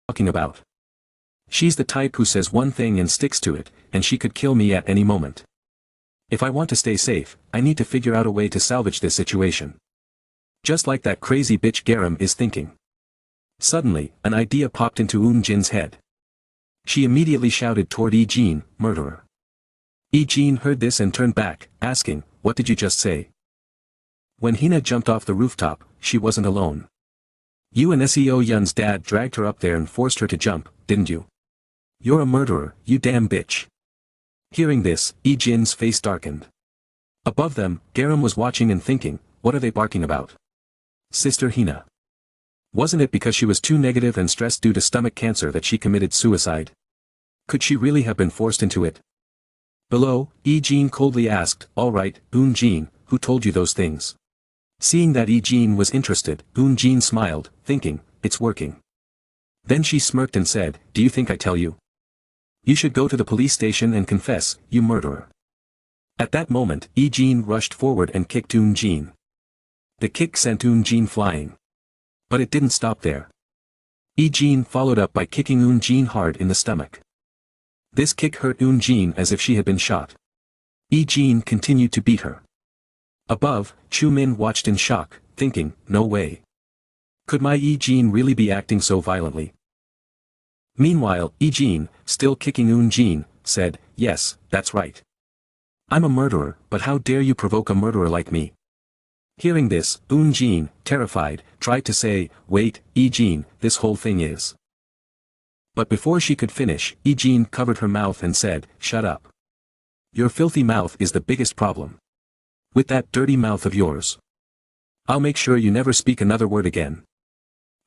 talking about? She's the type who says one thing and sticks to it, and she could kill me at any moment. If I want to stay safe, I need to figure out a way to salvage this situation. Just like that crazy bitch Garam is thinking. Suddenly, an idea popped into Jin's head. She immediately shouted toward Jin, "Murderer." Jin heard this and turned back, asking, "What did you just say?" When Hina jumped off the rooftop, she wasn't alone. You and Seo Yun's dad dragged her up there and forced her to jump, didn't you? You're a murderer, you damn bitch. Hearing this, Jin's face darkened. Above them, Garam was watching and thinking, what are they barking about? Sister Hina. Wasn't it because she was too negative and stressed due to stomach cancer that she committed suicide? Could she really have been forced into it? Below, Jin coldly asked, "All right, Jin, who told you those things?" Seeing that Jin was interested, Jin smiled, thinking, it's working. Then she smirked and said, "Do you think I tell you? You should go to the police station and confess, you murderer." At that moment, Jin rushed forward and kicked Jin. The kick sent Jin flying. But it didn't stop there. Jin followed up by kicking Jin hard in the stomach. This kick hurt Jin as if she had been shot. Jin continued to beat her. Above, Chu Min watched in shock, thinking, no way. Could my Jin really be acting so violently? Meanwhile, Jin, still kicking Jin, said, "Yes, that's right. I'm a murderer, but how dare you provoke a murderer like me?" Hearing this, Jin, terrified, tried to say, "Wait, Jin, this whole thing is..." But before she could finish, Jin covered her mouth and said, "Shut up. Your filthy mouth is the biggest problem. With that dirty mouth of yours, I'll make sure you never speak another word again."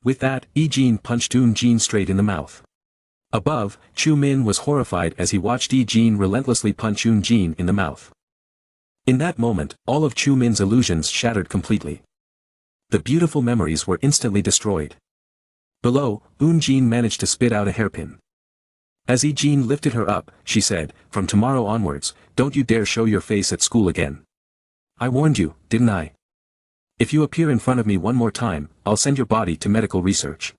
With that, Jin punched Jin straight in the mouth. Above, Chu Min was horrified as he watched Jin relentlessly punch Jin in the mouth. In that moment, all of Chu Min's illusions shattered completely. The beautiful memories were instantly destroyed. Below, Jin managed to spit out a hairpin. As Jin lifted her up, she said, "From tomorrow onwards, don't you dare show your face at school again. I warned you, didn't I? If you appear in front of me one more time, I'll send your body to medical research.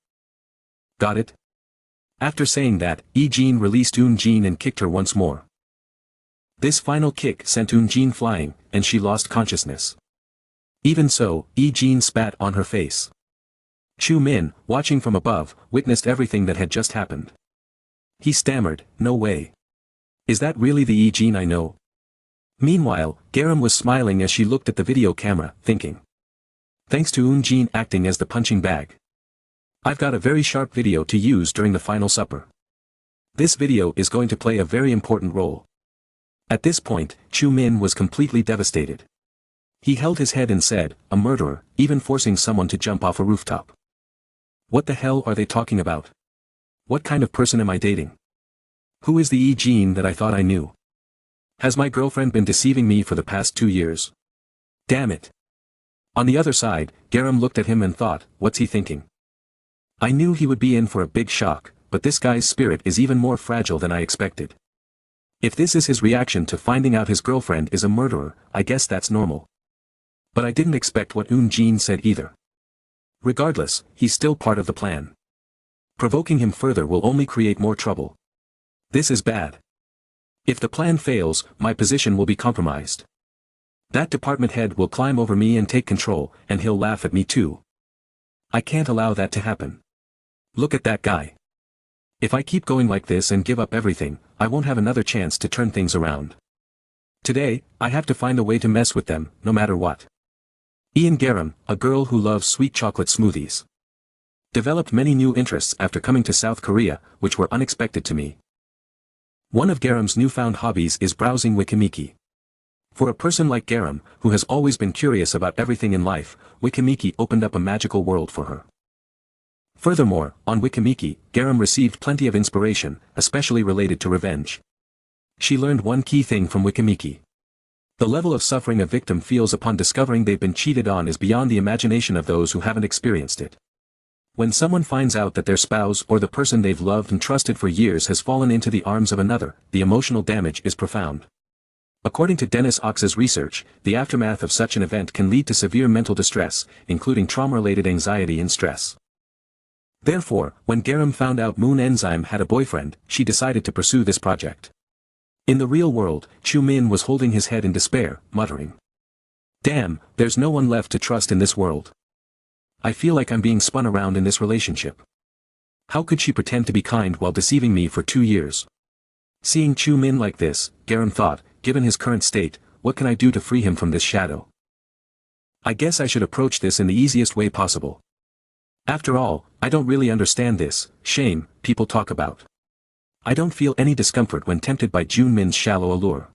Got it?" After saying that, Jin released Jin and kicked her once more. This final kick sent Jin flying, and she lost consciousness. Even so, Jin spat on her face. Chu Min, watching from above, witnessed everything that had just happened. He stammered, "No way. Is that really the Jin I know?" Meanwhile, Garam was smiling as she looked at the video camera, thinking. Thanks to Jin acting as the punching bag, I've got a very sharp video to use during the final supper. This video is going to play a very important role. At this point, Chu Min was completely devastated. He held his head and said, "A murderer, even forcing someone to jump off a rooftop. What the hell are they talking about? What kind of person am I dating? Who is the Jin that I thought I knew? Has my girlfriend been deceiving me for the past 2 years? Damn it." On the other side, Garam looked at him and thought, what's he thinking? I knew he would be in for a big shock, but this guy's spirit is even more fragile than I expected. If this is his reaction to finding out his girlfriend is a murderer, I guess that's normal. But I didn't expect what Jin said either. Regardless, he's still part of the plan. Provoking him further will only create more trouble. This is bad. If the plan fails, my position will be compromised. That department head will climb over me and take control, and he'll laugh at me too. I can't allow that to happen. Look at that guy. If I keep going like this and give up everything, I won't have another chance to turn things around. Today, I have to find a way to mess with them, no matter what. Garam, a girl who loves sweet chocolate smoothies, developed many new interests after coming to South Korea, which were unexpected to me. One of Garam's newfound hobbies is browsing Wikimiki. For a person like Garam, who has always been curious about everything in life, Wikimiki opened up a magical world for her. Furthermore, on Wikimiki, Garam received plenty of inspiration, especially related to revenge. She learned one key thing from Wikimiki. The level of suffering a victim feels upon discovering they've been cheated on is beyond the imagination of those who haven't experienced it. When someone finds out that their spouse or the person they've loved and trusted for years has fallen into the arms of another, the emotional damage is profound. According to Dennis Ox's research, the aftermath of such an event can lead to severe mental distress, including trauma-related anxiety and stress. Therefore, when Garam found out Moon Enzyme had a boyfriend, she decided to pursue this project. In the real world, Chu Min was holding his head in despair, muttering, "Damn, there's no one left to trust in this world. I feel like I'm being spun around in this relationship. How could she pretend to be kind while deceiving me for 2 years?" Seeing Chu Min like this, Garam thought, given his current state, what can I do to free him from this shadow? I guess I should approach this in the easiest way possible. After all, I don't really understand this shame people talk about. I don't feel any discomfort when tempted by Jun Min's shallow allure.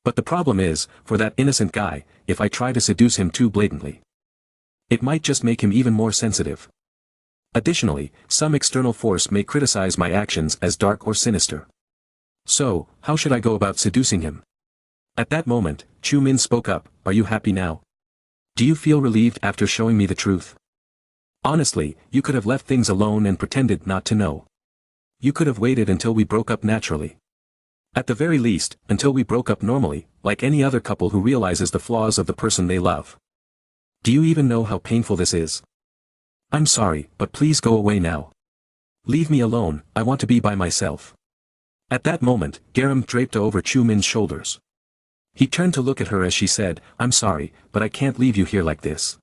But the problem is, for that innocent guy, if I try to seduce him too blatantly, it might just make him even more sensitive. Additionally, some external force may criticize my actions as dark or sinister. So, how should I go about seducing him? At that moment, Chu Min spoke up, "Are you happy now? Do you feel relieved after showing me the truth? Honestly, you could have left things alone and pretended not to know. You could have waited until we broke up naturally. At the very least, until we broke up normally, like any other couple who realizes the flaws of the person they love. Do you even know how painful this is? I'm sorry, but please go away now. Leave me alone, I want to be by myself." At that moment, Garam draped over Chu Min's shoulders. He turned to look at her as she said, "I'm sorry, but I can't leave you here like this.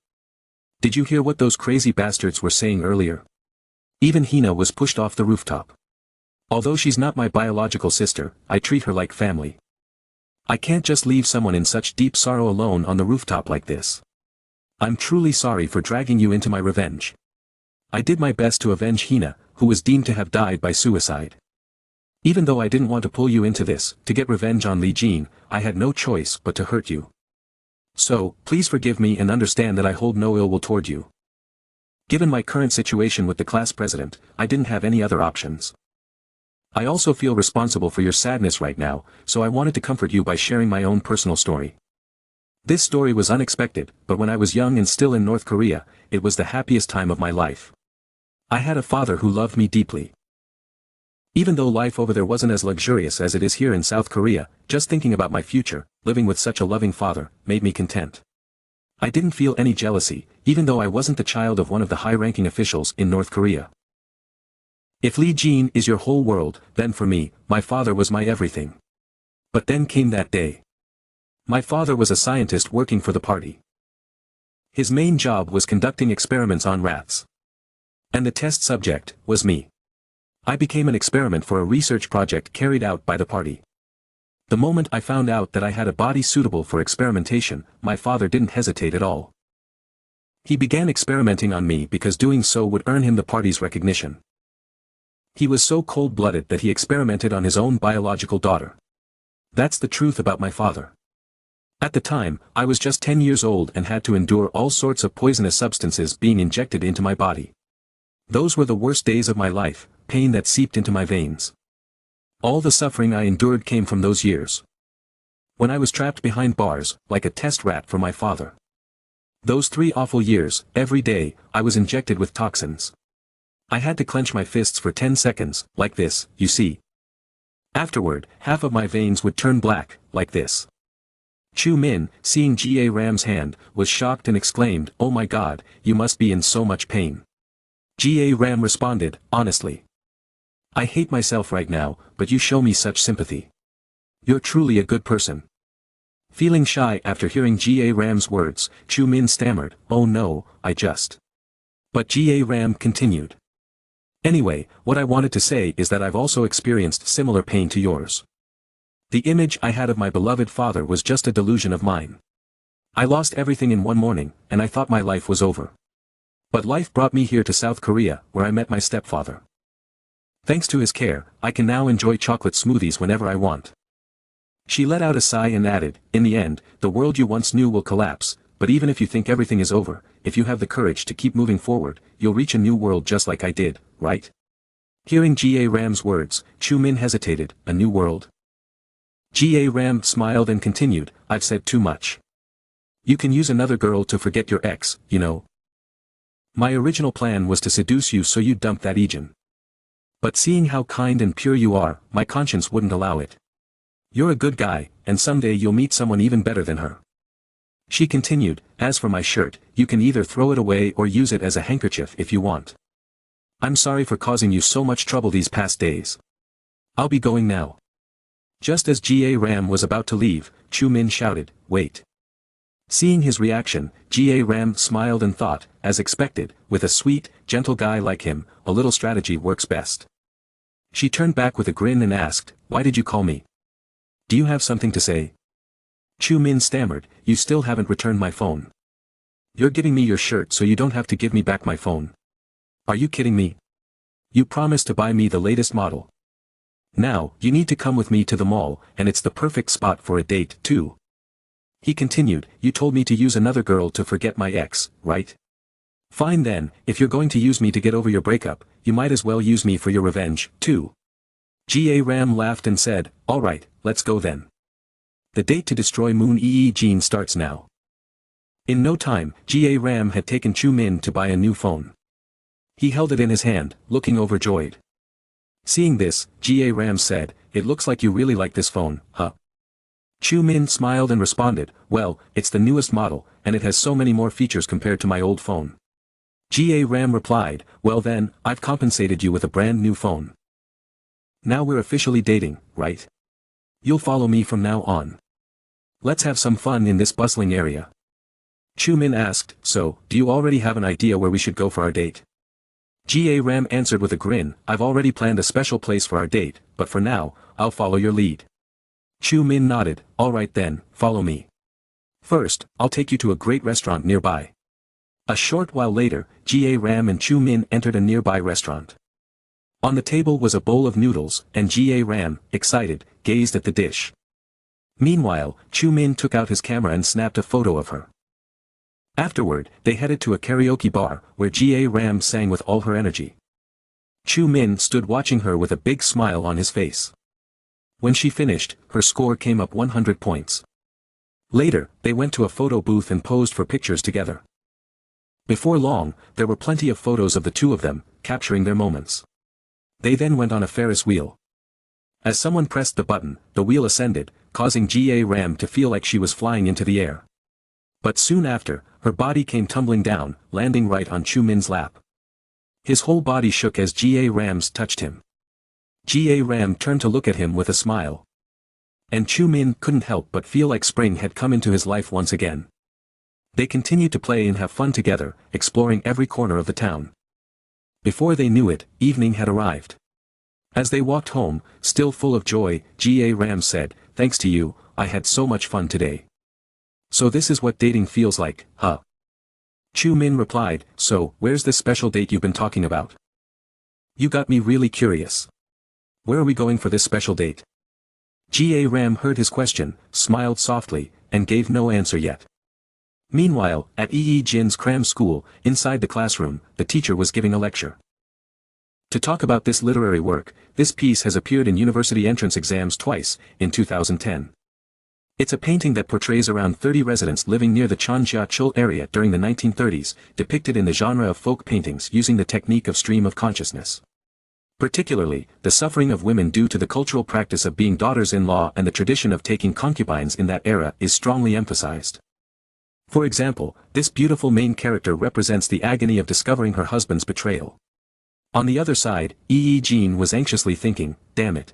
Did you hear what those crazy bastards were saying earlier? Even Hina was pushed off the rooftop. Although she's not my biological sister, I treat her like family. I can't just leave someone in such deep sorrow alone on the rooftop like this. I'm truly sorry for dragging you into my revenge. I did my best to avenge Hina, who was deemed to have died by suicide. Even though I didn't want to pull you into this, to get revenge on Li Jin, I had no choice but to hurt you. So, please forgive me and understand that I hold no ill will toward you. Given my current situation with the class president, I didn't have any other options. I also feel responsible for your sadness right now, so I wanted to comfort you by sharing my own personal story. This story was unexpected, but when I was young and still in North Korea, it was the happiest time of my life. I had a father who loved me deeply. Even though life over there wasn't as luxurious as it is here in South Korea, just thinking about my future, living with such a loving father, made me content. I didn't feel any jealousy, even though I wasn't the child of one of the high-ranking officials in North Korea. If Li Jin is your whole world, then for me, my father was my everything. But then came that day. My father was a scientist working for the party. His main job was conducting experiments on rats. And the test subject was me. I became an experiment for a research project carried out by the party. The moment I found out that I had a body suitable for experimentation, my father didn't hesitate at all. He began experimenting on me because doing so would earn him the party's recognition. He was so cold-blooded that he experimented on his own biological daughter. That's the truth about my father. At the time, I was just 10 years old and had to endure all sorts of poisonous substances being injected into my body. Those were the worst days of my life, pain that seeped into my veins. All the suffering I endured came from those years. When I was trapped behind bars, like a test rat for my father. Those 3 awful years, every day, I was injected with toxins. I had to clench my fists for 10 seconds, like this, you see. Afterward, half of my veins would turn black, like this. Chu Min, seeing Ga Ram's hand, was shocked and exclaimed, "Oh my God, you must be in so much pain." Ga Ram responded, "Honestly. I hate myself right now, but you show me such sympathy. You're truly a good person." Feeling shy after hearing Ga Ram's words, Chu Min stammered, "Oh no, I just..." But Ga Ram continued. "Anyway, what I wanted to say is that I've also experienced similar pain to yours. The image I had of my beloved father was just a delusion of mine. I lost everything in one morning, and I thought my life was over. But life brought me here to South Korea, where I met my stepfather. Thanks to his care, I can now enjoy chocolate smoothies whenever I want." She let out a sigh and added, "In the end, the world you once knew will collapse, but even if you think everything is over, if you have the courage to keep moving forward, you'll reach a new world just like I did, right?" Hearing Ga Ram's words, Chu Min hesitated, "A new world?" Ga Ram smiled and continued, "I've said too much. You can use another girl to forget your ex, you know. My original plan was to seduce you so you'd dump that Ejin. But seeing how kind and pure you are, my conscience wouldn't allow it. You're a good guy, and someday you'll meet someone even better than her." She continued, "As for my shirt, you can either throw it away or use it as a handkerchief if you want. I'm sorry for causing you so much trouble these past days. I'll be going now. Just as Ga Ram was about to leave, Chu Min shouted, wait. Seeing his reaction, Ga Ram smiled and thought, as expected, with a sweet, gentle guy like him, a little strategy works best. She turned back with a grin and asked, why did you call me? Do you have something to say? Chu Min stammered, you still haven't returned my phone. You're giving me your shirt so you don't have to give me back my phone. Are you kidding me? You promised to buy me the latest model. Now, you need to come with me to the mall, and it's the perfect spot for a date, too. He continued, you told me to use another girl to forget my ex, right? Fine then, if you're going to use me to get over your breakup, you might as well use me for your revenge, too. Ga Ram laughed and said, alright, let's go then. The date to destroy Moon Jin starts now. In no time, Ga Ram had taken Chu Min to buy a new phone. He held it in his hand, looking overjoyed. Seeing this, Ga Ram said, it looks like you really like this phone, huh? Chu Min smiled and responded, well, it's the newest model, and it has so many more features compared to my old phone. Ga Ram replied, well then, I've compensated you with a brand new phone. Now we're officially dating, right? You'll follow me from now on. Let's have some fun in this bustling area. Chu Min asked, so, do you already have an idea where we should go for our date? Ga Ram answered with a grin, I've already planned a special place for our date, but for now, I'll follow your lead. Chu Min nodded, alright then, follow me. First, I'll take you to a great restaurant nearby. A short while later, Ga Ram and Chu Min entered a nearby restaurant. On the table was a bowl of noodles, and Ga Ram, excited, gazed at the dish. Meanwhile, Chu Min took out his camera and snapped a photo of her. Afterward, they headed to a karaoke bar, where Ga Ram sang with all her energy. Chu Min stood watching her with a big smile on his face. When she finished, her score came up 100 points. Later, they went to a photo booth and posed for pictures together. Before long, there were plenty of photos of the two of them, capturing their moments. They then went on a Ferris wheel. As someone pressed the button, the wheel ascended, causing Ga Ram to feel like she was flying into the air. But soon after, her body came tumbling down, landing right on Chu Min's lap. His whole body shook as Ga Ram's touched him. Ga Ram turned to look at him with a smile. And Chu Min couldn't help but feel like spring had come into his life once again. They continued to play and have fun together, exploring every corner of the town. Before they knew it, evening had arrived. As they walked home, still full of joy, Ga Ram said, thanks to you, I had so much fun today. So this is what dating feels like, huh? Chu Min replied, so, where's this special date you've been talking about? You got me really curious. Where are we going for this special date? Ga Ram heard his question, smiled softly, and gave no answer yet. Meanwhile, at Jin's cram school, inside the classroom, the teacher was giving a lecture. To talk about this literary work, this piece has appeared in university entrance exams twice, in 2010. It's a painting that portrays around 30 residents living near the Chongjia-chul area during the 1930s, depicted in the genre of folk paintings using the technique of stream of consciousness. Particularly, the suffering of women due to the cultural practice of being daughters-in-law and the tradition of taking concubines in that era is strongly emphasized. For example, this beautiful main character represents the agony of discovering her husband's betrayal. On the other side, Jin was anxiously thinking, damn it.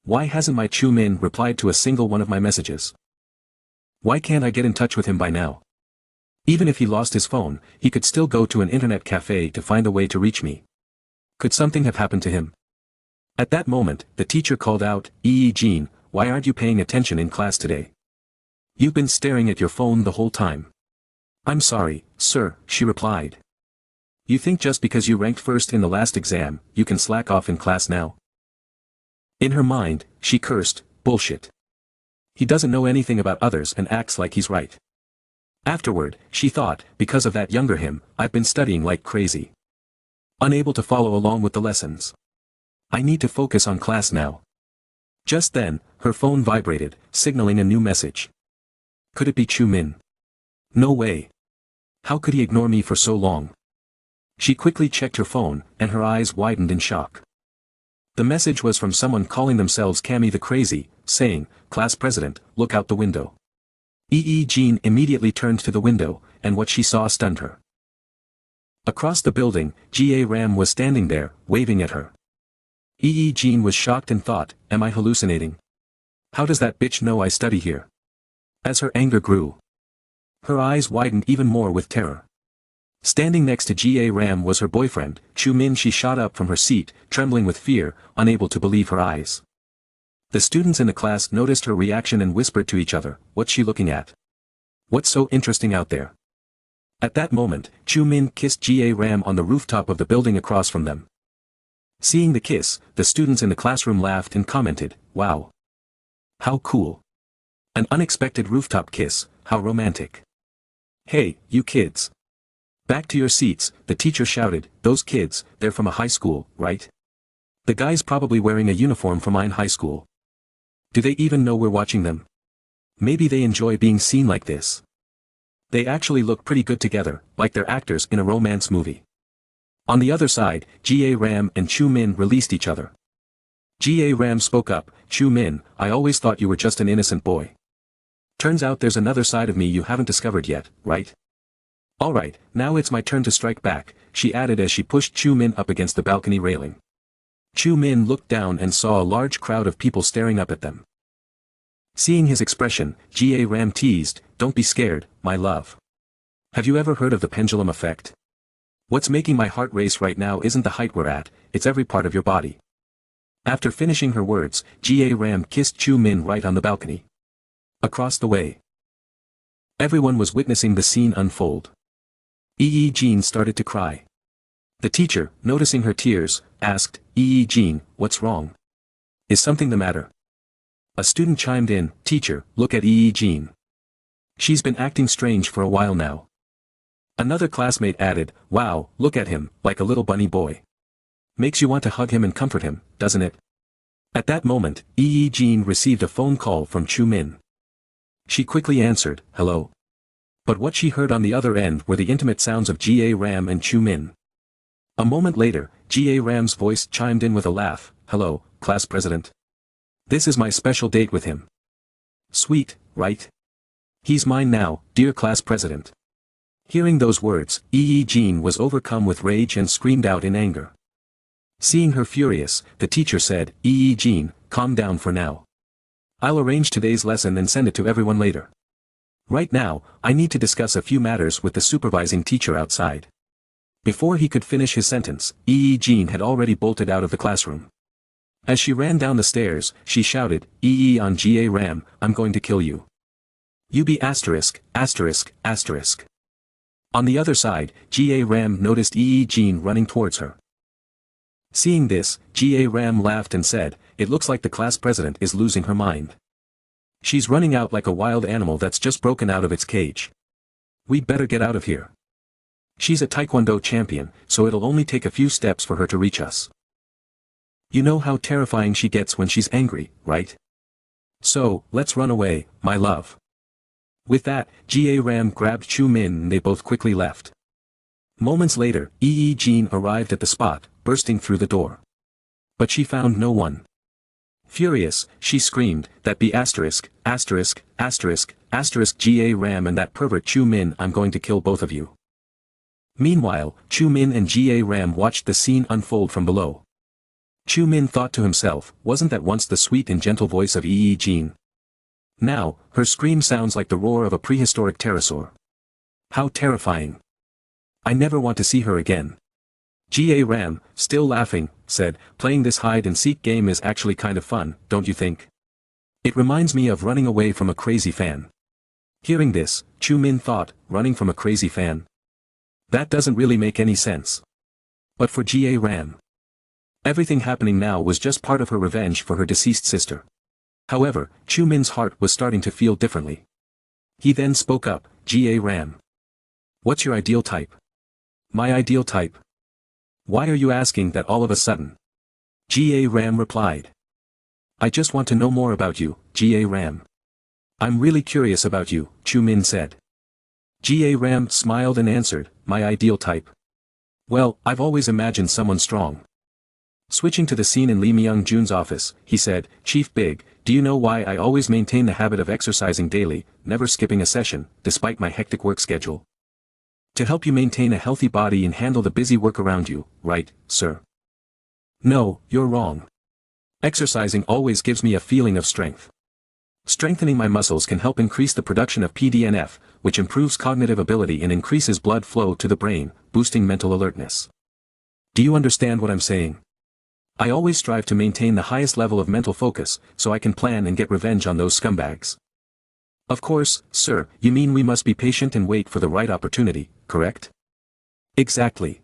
Why hasn't my Chu Min replied to a single one of my messages? Why can't I get in touch with him by now? Even if he lost his phone, he could still go to an internet cafe to find a way to reach me. Could something have happened to him? At that moment, the teacher called out, Jin, why aren't you paying attention in class today? You've been staring at your phone the whole time. I'm sorry, sir, she replied. You think just because you ranked first in the last exam, you can slack off in class now? In her mind, she cursed, bullshit. He doesn't know anything about others and acts like he's right. Afterward, she thought, because of that younger him, I've been studying like crazy. Unable to follow along with the lessons. I need to focus on class now. Just then, her phone vibrated, signaling a new message. Could it be Chu Min? No way. How could he ignore me for so long? She quickly checked her phone, and her eyes widened in shock. The message was from someone calling themselves Cammy the Crazy, saying, Class President, look out the window. Jin immediately turned to the window, and what she saw stunned her. Across the building, Ga Ram was standing there, waving at her. Jean was shocked and thought, am I hallucinating? How does that bitch know I study here? As her anger grew, her eyes widened even more with terror. Standing next to Ga Ram was her boyfriend, Chu Min. She shot up from her seat, trembling with fear, unable to believe her eyes. The students in the class noticed her reaction and whispered to each other, what's she looking at? What's so interesting out there? At that moment, Chu Min kissed Ga Ram on the rooftop of the building across from them. Seeing the kiss, the students in the classroom laughed and commented, wow. How cool. An unexpected rooftop kiss, how romantic. Hey, you kids. Back to your seats, the teacher shouted, those kids, they're from a high school, right? The guy's probably wearing a uniform from mine high school. Do they even know we're watching them? Maybe they enjoy being seen like this. They actually look pretty good together, like they're actors in a romance movie. On the other side, Ga Ram and Chu Min released each other. Ga Ram spoke up, Chu Min, I always thought you were just an innocent boy. Turns out there's another side of me you haven't discovered yet, right? Alright, now it's my turn to strike back, she added as she pushed Chu Min up against the balcony railing. Chu Min looked down and saw a large crowd of people staring up at them. Seeing his expression, Ga Ram teased, don't be scared, my love. Have you ever heard of the pendulum effect? What's making my heart race right now isn't the height we're at, it's every part of your body. After finishing her words, Ga Ram kissed Chu Min right on the balcony. Across the way, everyone was witnessing the scene unfold. Jean started to cry. The teacher, noticing her tears, asked, Jean, what's wrong? Is something the matter? A student chimed in, teacher, look at Jean. She's been acting strange for a while now. Another classmate added, wow, look at him, like a little bunny boy. Makes you want to hug him and comfort him, doesn't it? At that moment, Jean received a phone call from Chu Min. She quickly answered, hello. But what she heard on the other end were the intimate sounds of Ga Ram and Chu Min. A moment later, Ga Ram's voice chimed in with a laugh, hello, class president. This is my special date with him. Sweet, right? He's mine now, dear class president. Hearing those words, Jean was overcome with rage and screamed out in anger. Seeing her furious, the teacher said, Jean, calm down for now. I'll arrange today's lesson and send it to everyone later. Right now, I need to discuss a few matters with the supervising teacher outside. Before he could finish his sentence, Jean had already bolted out of the classroom. As she ran down the stairs, she shouted, on Ga Ram, I'm going to kill you. You be asterisk, asterisk, asterisk. On the other side, Ga Ram noticed Jean running towards her. Seeing this, Ga Ram laughed and said, it looks like the class president is losing her mind. She's running out like a wild animal that's just broken out of its cage. We'd better get out of here. She's a Taekwondo champion, so it'll only take a few steps for her to reach us. You know how terrifying she gets when she's angry, right? So, let's run away, my love. With that, Ga Ram grabbed Chu Min and they both quickly left. Moments later, Jean arrived at the spot, bursting through the door. But she found no one. Furious, she screamed, that be asterisk, asterisk, asterisk, asterisk Ga Ram and that pervert Chu Min, I'm going to kill both of you. Meanwhile, Chu Min and Ga Ram watched the scene unfold from below. Chu Min thought to himself, wasn't that once the sweet and gentle voice of Jean? Now, her scream sounds like the roar of a prehistoric pterosaur. How terrifying. I never want to see her again. Ga Ram, still laughing, said, playing this hide-and-seek game is actually kind of fun, don't you think? It reminds me of running away from a crazy fan. Hearing this, Chu Min thought, running from a crazy fan? That doesn't really make any sense. But for Ga Ram, everything happening now was just part of her revenge for her deceased sister. However, Chu Min's heart was starting to feel differently. He then spoke up, Ga Ram. What's your ideal type? My ideal type? Why are you asking that all of a sudden? Ga Ram replied. I just want to know more about you, Ga Ram. I'm really curious about you, Chu Min said. Ga Ram smiled and answered, my ideal type. Well, I've always imagined someone strong. Switching to the scene in Lee Myung-jun's office, he said, Chief Big, do you know why I always maintain the habit of exercising daily, never skipping a session, despite my hectic work schedule? To help you maintain a healthy body and handle the busy work around you, right, sir? No, you're wrong. Exercising always gives me a feeling of strength. Strengthening my muscles can help increase the production of PDNF, which improves cognitive ability and increases blood flow to the brain, boosting mental alertness. Do you understand what I'm saying? I always strive to maintain the highest level of mental focus, so I can plan and get revenge on those scumbags. Of course, sir, you mean we must be patient and wait for the right opportunity, correct? Exactly.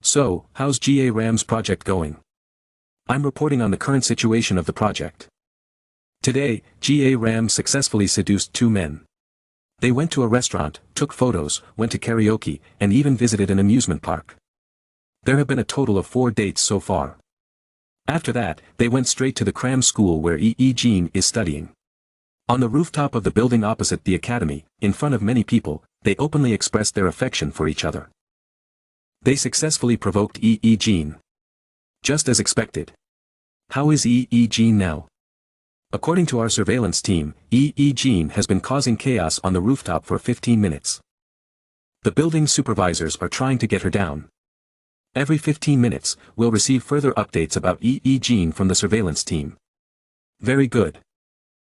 So, how's GA Ram's project going? I'm reporting on the current situation of the project. Today, GA Ram successfully seduced 2 men. They went to a restaurant, took photos, went to karaoke, and even visited an amusement park. There have been a total of 4 dates so far. After that, they went straight to the cram school where Jean is studying. On the rooftop of the building opposite the academy, in front of many people, they openly expressed their affection for each other. They successfully provoked Jean. Just as expected. How is Jean now? According to our surveillance team, Jean has been causing chaos on the rooftop for 15 minutes. The building supervisors are trying to get her down. Every 15 minutes, we'll receive further updates about Jean from the surveillance team. Very good.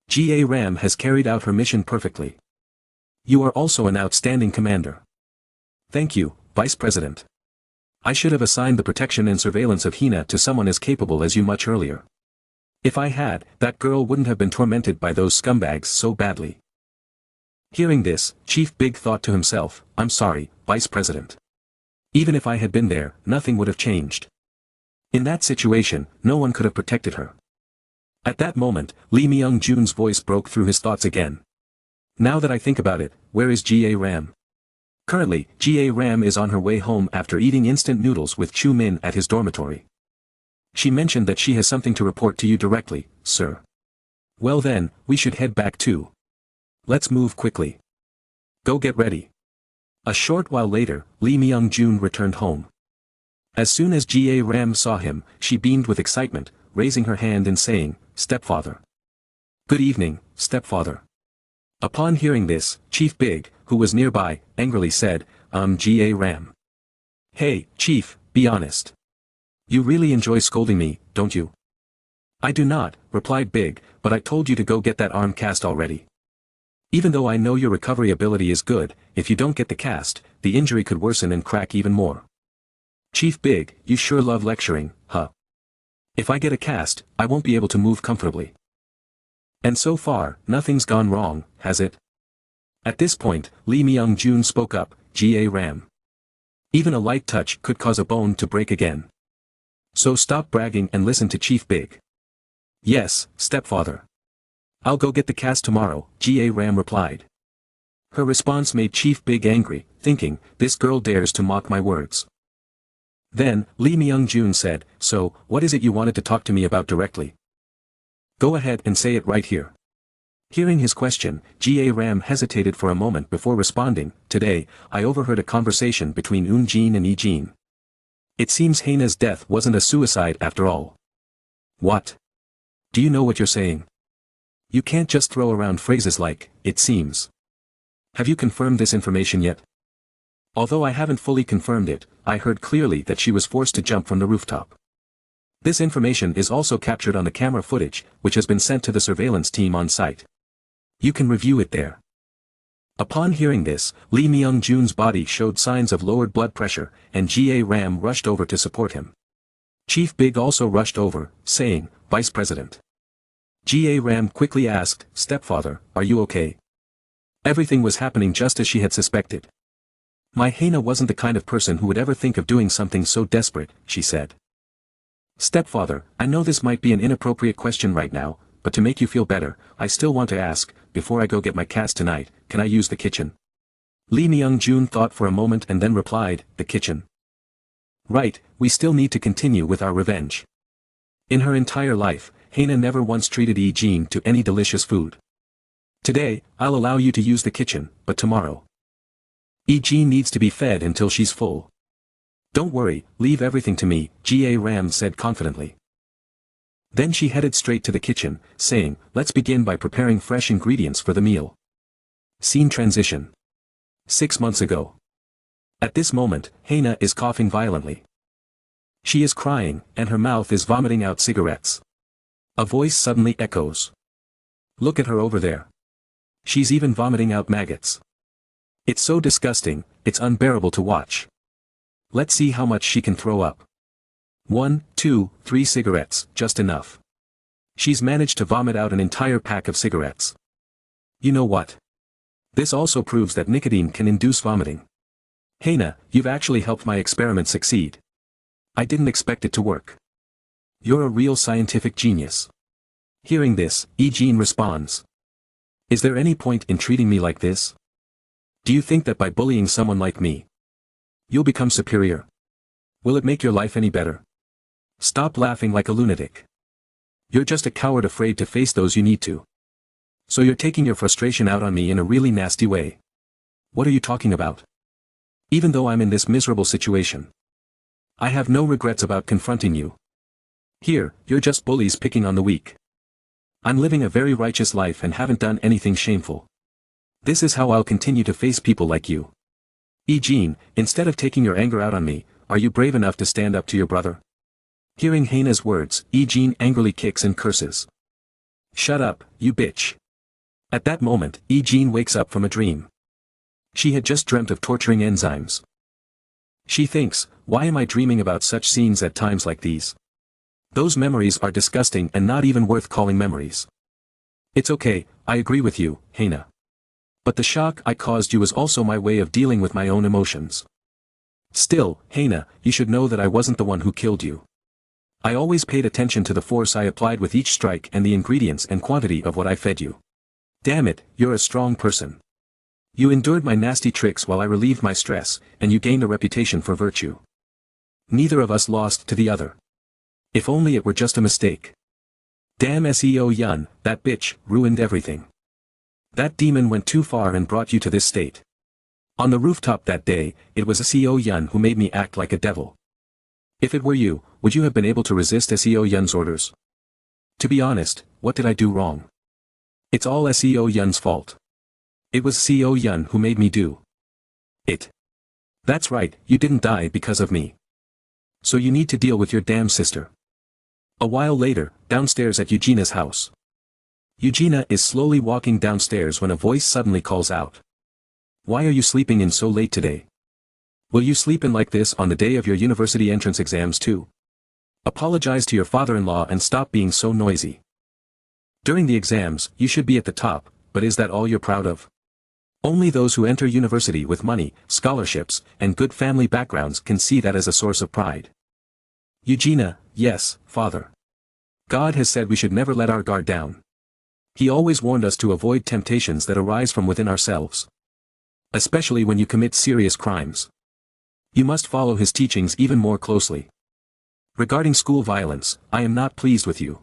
GA Ram has carried out her mission perfectly. You are also an outstanding commander. Thank you, Vice President. I should have assigned the protection and surveillance of Hina to someone as capable as you much earlier. If I had, that girl wouldn't have been tormented by those scumbags so badly. Hearing this, Chief Big thought to himself, I'm sorry, Vice President. Even if I had been there, nothing would have changed. In that situation, no one could have protected her. At that moment, Lee Myung-jun's voice broke through his thoughts again. Now that I think about it, where is GA Ram? Currently, GA Ram is on her way home after eating instant noodles with Chu Min at his dormitory. She mentioned that she has something to report to you directly, sir. Well then, we should head back too. Let's move quickly. Go get ready. A short while later, Lee Myung-jun returned home. As soon as GA Ram saw him, she beamed with excitement, raising her hand and saying, Stepfather. Good evening, stepfather. Upon hearing this, Chief Big, who was nearby, angrily said, GA Ram. Hey, Chief, be honest. You really enjoy scolding me, don't you? I do not, replied Big, but I told you to go get that arm cast already. Even though I know your recovery ability is good, if you don't get the cast, the injury could worsen and crack even more. Chief Big, you sure love lecturing, huh? If I get a cast, I won't be able to move comfortably. And so far, nothing's gone wrong, has it? At this point, Lee Myung-jun spoke up, GA Ram. Even a light touch could cause a bone to break again. So stop bragging and listen to Chief Big. Yes, stepfather. I'll go get the cast tomorrow, GA Ram replied. Her response made Chief Big angry, thinking, this girl dares to mock my words. Then, Lee Myung-jun said, so, what is it you wanted to talk to me about directly? Go ahead and say it right here. Hearing his question, GA Ram hesitated for a moment before responding, today, I overheard a conversation between Eun-jin and Yi-jin. It seems Haina's death wasn't a suicide after all. What? Do you know what you're saying? You can't just throw around phrases like, it seems. Have you confirmed this information yet? Although I haven't fully confirmed it, I heard clearly that she was forced to jump from the rooftop. This information is also captured on the camera footage, which has been sent to the surveillance team on site. You can review it there. Upon hearing this, Lee Myung-jun's body showed signs of lowered blood pressure, and GA Ram rushed over to support him. Chief Big also rushed over, saying, Vice President. GA Ram quickly asked, Stepfather, are you okay? Everything was happening just as she had suspected. My Haina wasn't the kind of person who would ever think of doing something so desperate, she said. Stepfather, I know this might be an inappropriate question right now, but to make you feel better, I still want to ask, before I go get my cast tonight, can I use the kitchen? Lee Myung-jun thought for a moment and then replied, the kitchen. Right, we still need to continue with our revenge. In her entire life, Haina never once treated Yi-jin to any delicious food. Today, I'll allow you to use the kitchen, but tomorrow. Yi-jin needs to be fed until she's full. Don't worry, leave everything to me, GA Ram said confidently. Then she headed straight to the kitchen, saying, let's begin by preparing fresh ingredients for the meal. Scene transition. 6 months ago. At this moment, Hana is coughing violently. She is crying, and her mouth is vomiting out cigarettes. A voice suddenly echoes. Look at her over there. She's even vomiting out maggots. It's so disgusting, it's unbearable to watch. Let's see how much she can throw up. 1, 2, 3 cigarettes, just enough. She's managed to vomit out an entire pack of cigarettes. You know what? This also proves that nicotine can induce vomiting. Hana, you've actually helped my experiment succeed. I didn't expect it to work. You're a real scientific genius. Hearing this, Jean responds. Is there any point in treating me like this? Do you think that by bullying someone like me, you'll become superior? Will it make your life any better? Stop laughing like a lunatic. You're just a coward afraid to face those you need to. So you're taking your frustration out on me in a really nasty way. What are you talking about? Even though I'm in this miserable situation, I have no regrets about confronting you. Here, you're just bullies picking on the weak. I'm living a very righteous life and haven't done anything shameful. This is how I'll continue to face people like you. Jean, instead of taking your anger out on me, are you brave enough to stand up to your brother? Hearing Hana's words, Jean angrily kicks and curses. Shut up, you bitch. At that moment, Jean wakes up from a dream. She had just dreamt of torturing enzymes. She thinks, why am I dreaming about such scenes at times like these? Those memories are disgusting and not even worth calling memories. It's okay, I agree with you, Hana. But the shock I caused you was also my way of dealing with my own emotions. Still, Hana, you should know that I wasn't the one who killed you. I always paid attention to the force I applied with each strike and the ingredients and quantity of what I fed you. Damn it, you're a strong person. You endured my nasty tricks while I relieved my stress, and you gained a reputation for virtue. Neither of us lost to the other. If only it were just a mistake. Damn SEO Yun, that bitch, ruined everything. That demon went too far and brought you to this state. On the rooftop that day, it was SEO Yun who made me act like a devil. If it were you, would you have been able to resist SEO Yun's orders? To be honest, what did I do wrong? It's all SEO Yun's fault. It was SEO Yun who made me do it. That's right, you didn't die because of me. So you need to deal with your damn sister. A while later, downstairs at Eugenia's house. Eugenia is slowly walking downstairs when a voice suddenly calls out. Why are you sleeping in so late today? Will you sleep in like this on the day of your university entrance exams too? Apologize to your father-in-law and stop being so noisy. During the exams, you should be at the top, but is that all you're proud of? Only those who enter university with money, scholarships, and good family backgrounds can see that as a source of pride. Eugenia, yes, father. God has said we should never let our guard down. He always warned us to avoid temptations that arise from within ourselves. Especially when you commit serious crimes. You must follow his teachings even more closely. Regarding school violence, I am not pleased with you.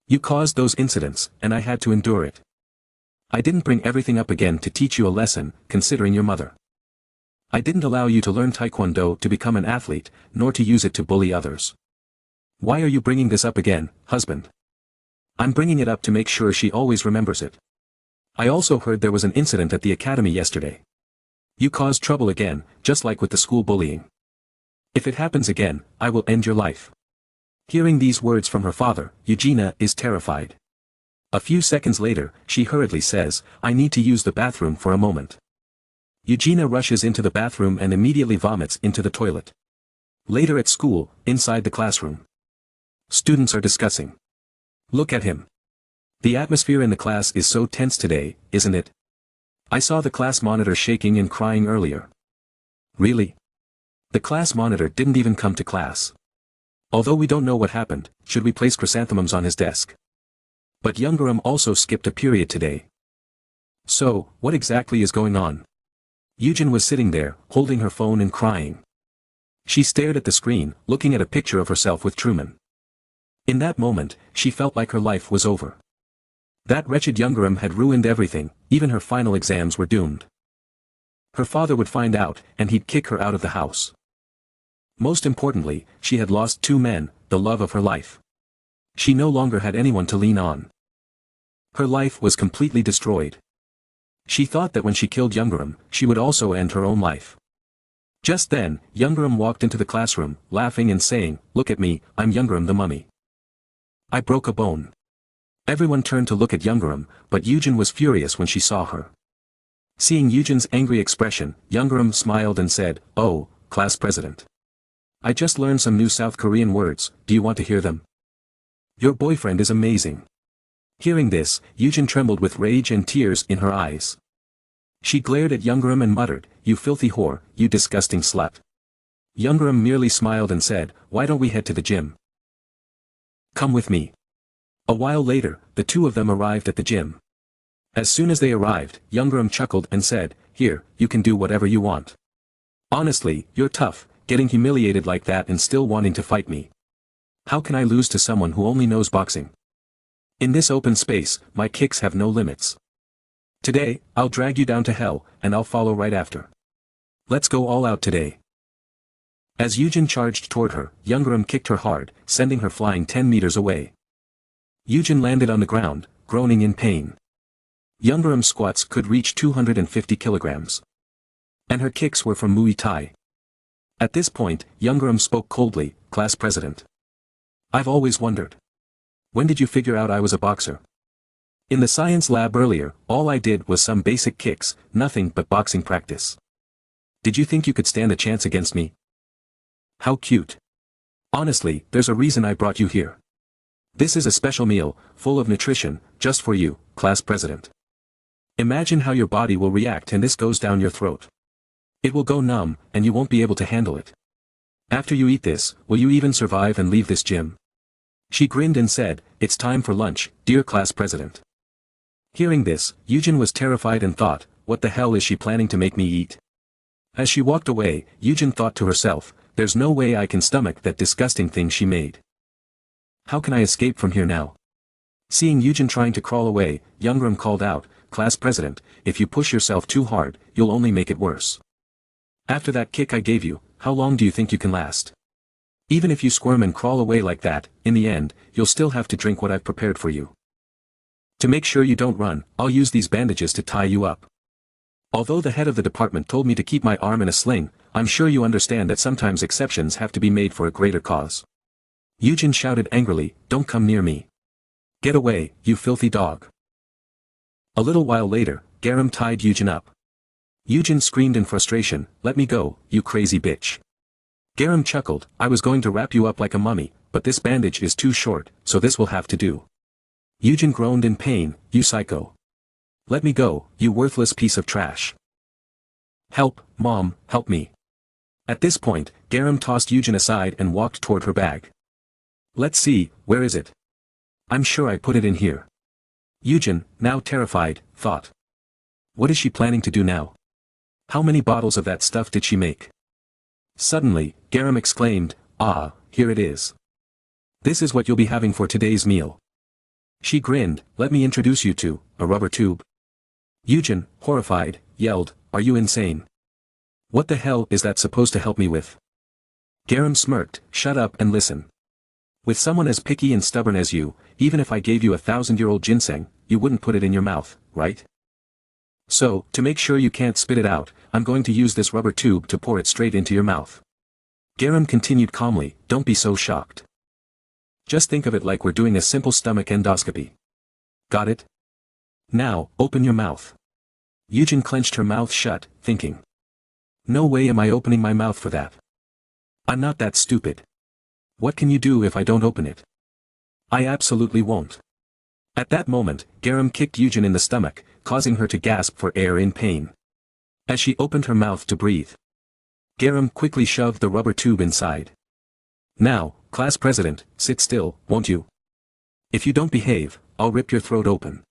You caused those incidents, and I had to endure it. I didn't bring everything up again to teach you a lesson, considering your mother. I didn't allow you to learn Taekwondo to become an athlete, nor to use it to bully others. Why are you bringing this up again, husband? I'm bringing it up to make sure she always remembers it. I also heard there was an incident at the academy yesterday. You caused trouble again, just like with the school bullying. If it happens again, I will end your life. Hearing these words from her father, Eugenia is terrified. A few seconds later, she hurriedly says, I need to use the bathroom for a moment. Eugenia rushes into the bathroom and immediately vomits into the toilet. Later at school, inside the classroom. Students are discussing. Look at him. The atmosphere in the class is so tense today, isn't it? I saw the class monitor shaking and crying earlier. Really? The class monitor didn't even come to class. Although we don't know what happened, should we place chrysanthemums on his desk? But Youngerum also skipped a period today. So, what exactly is going on? Eugen was sitting there, holding her phone and crying. She stared at the screen, looking at a picture of herself with Truman. In that moment, she felt like her life was over. That wretched Youngerum had ruined everything, even her final exams were doomed. Her father would find out, and he'd kick her out of the house. Most importantly, she had lost two men, the love of her life. She no longer had anyone to lean on. Her life was completely destroyed. She thought that when she killed Youngerum, she would also end her own life. Just then, Youngerum walked into the classroom, laughing and saying, "Look at me, I'm Youngerum the mummy. I broke a bone." Everyone turned to look at Youngerum, but Eugen was furious when she saw her. Seeing Eugen's angry expression, Youngerum smiled and said, "Oh, class president. I just learned some new South Korean words, do you want to hear them? Your boyfriend is amazing." Hearing this, Eugen trembled with rage and tears in her eyes. She glared at Youngerum and muttered, "You filthy whore, you disgusting slut." Youngerum merely smiled and said, "Why don't we head to the gym? Come with me." A while later, the two of them arrived at the gym. As soon as they arrived, Youngerum chuckled and said, "Here, you can do whatever you want. Honestly, you're tough, getting humiliated like that and still wanting to fight me. How can I lose to someone who only knows boxing? In this open space, my kicks have no limits. Today, I'll drag you down to hell, and I'll follow right after. Let's go all out today." As Eugen charged toward her, Youngerum kicked her hard, sending her flying 10 meters away. Eugen landed on the ground, groaning in pain. Youngerum's squats could reach 250 kilograms. And her kicks were from Muay Thai. At this point, Youngerum spoke coldly, "Class president. I've always wondered. When did you figure out I was a boxer? In the science lab earlier, all I did was some basic kicks, nothing but boxing practice. Did you think you could stand a chance against me? How cute. Honestly, there's a reason I brought you here. This is a special meal, full of nutrition, just for you, class president. Imagine how your body will react and this goes down your throat. It will go numb, and you won't be able to handle it. After you eat this, will you even survive and leave this gym?" She grinned and said, "It's time for lunch, dear class president." Hearing this, Eugen was terrified and thought, "What the hell is she planning to make me eat?" As she walked away, Eugen thought to herself, "There's no way I can stomach that disgusting thing she made. How can I escape from here now?" Seeing Eugen trying to crawl away, Youngerum called out, "Class president, if you push yourself too hard, you'll only make it worse. After that kick I gave you, how long do you think you can last? Even if you squirm and crawl away like that, in the end, you'll still have to drink what I've prepared for you. To make sure you don't run, I'll use these bandages to tie you up. Although the head of the department told me to keep my arm in a sling, I'm sure you understand that sometimes exceptions have to be made for a greater cause." Eugen shouted angrily, "Don't come near me. Get away, you filthy dog." A little while later, Garam tied Eugen up. Eugen screamed in frustration, "Let me go, you crazy bitch." Garam chuckled, "I was going to wrap you up like a mummy, but this bandage is too short, so this will have to do." Eugen groaned in pain, "You psycho. Let me go, you worthless piece of trash. Help, Mom, help me." At this point, Garam tossed Eugen aside and walked toward her bag. "Let's see, where is it? I'm sure I put it in here." Eugen, now terrified, thought. What is she planning to do now? How many bottles of that stuff did she make? Suddenly, Garam exclaimed, "Ah, here it is. This is what you'll be having for today's meal." She grinned, "Let me introduce you to, a rubber tube." Eugen, horrified, yelled, "Are you insane? What the hell is that supposed to help me with?" Garam smirked, "Shut up and listen. With someone as picky and stubborn as you, even if I gave you 1,000-year-old ginseng, you wouldn't put it in your mouth, right? So, to make sure you can't spit it out, I'm going to use this rubber tube to pour it straight into your mouth." Garam continued calmly, "Don't be so shocked. Just think of it like we're doing a simple stomach endoscopy. Got it? Now, open your mouth." Eugen clenched her mouth shut, thinking. No way am I opening my mouth for that. I'm not that stupid. What can you do if I don't open it? I absolutely won't. At that moment, Garam kicked Eugen in the stomach, causing her to gasp for air in pain. As she opened her mouth to breathe, Garam quickly shoved the rubber tube inside. "Now, class president, sit still, won't you? If you don't behave, I'll rip your throat open."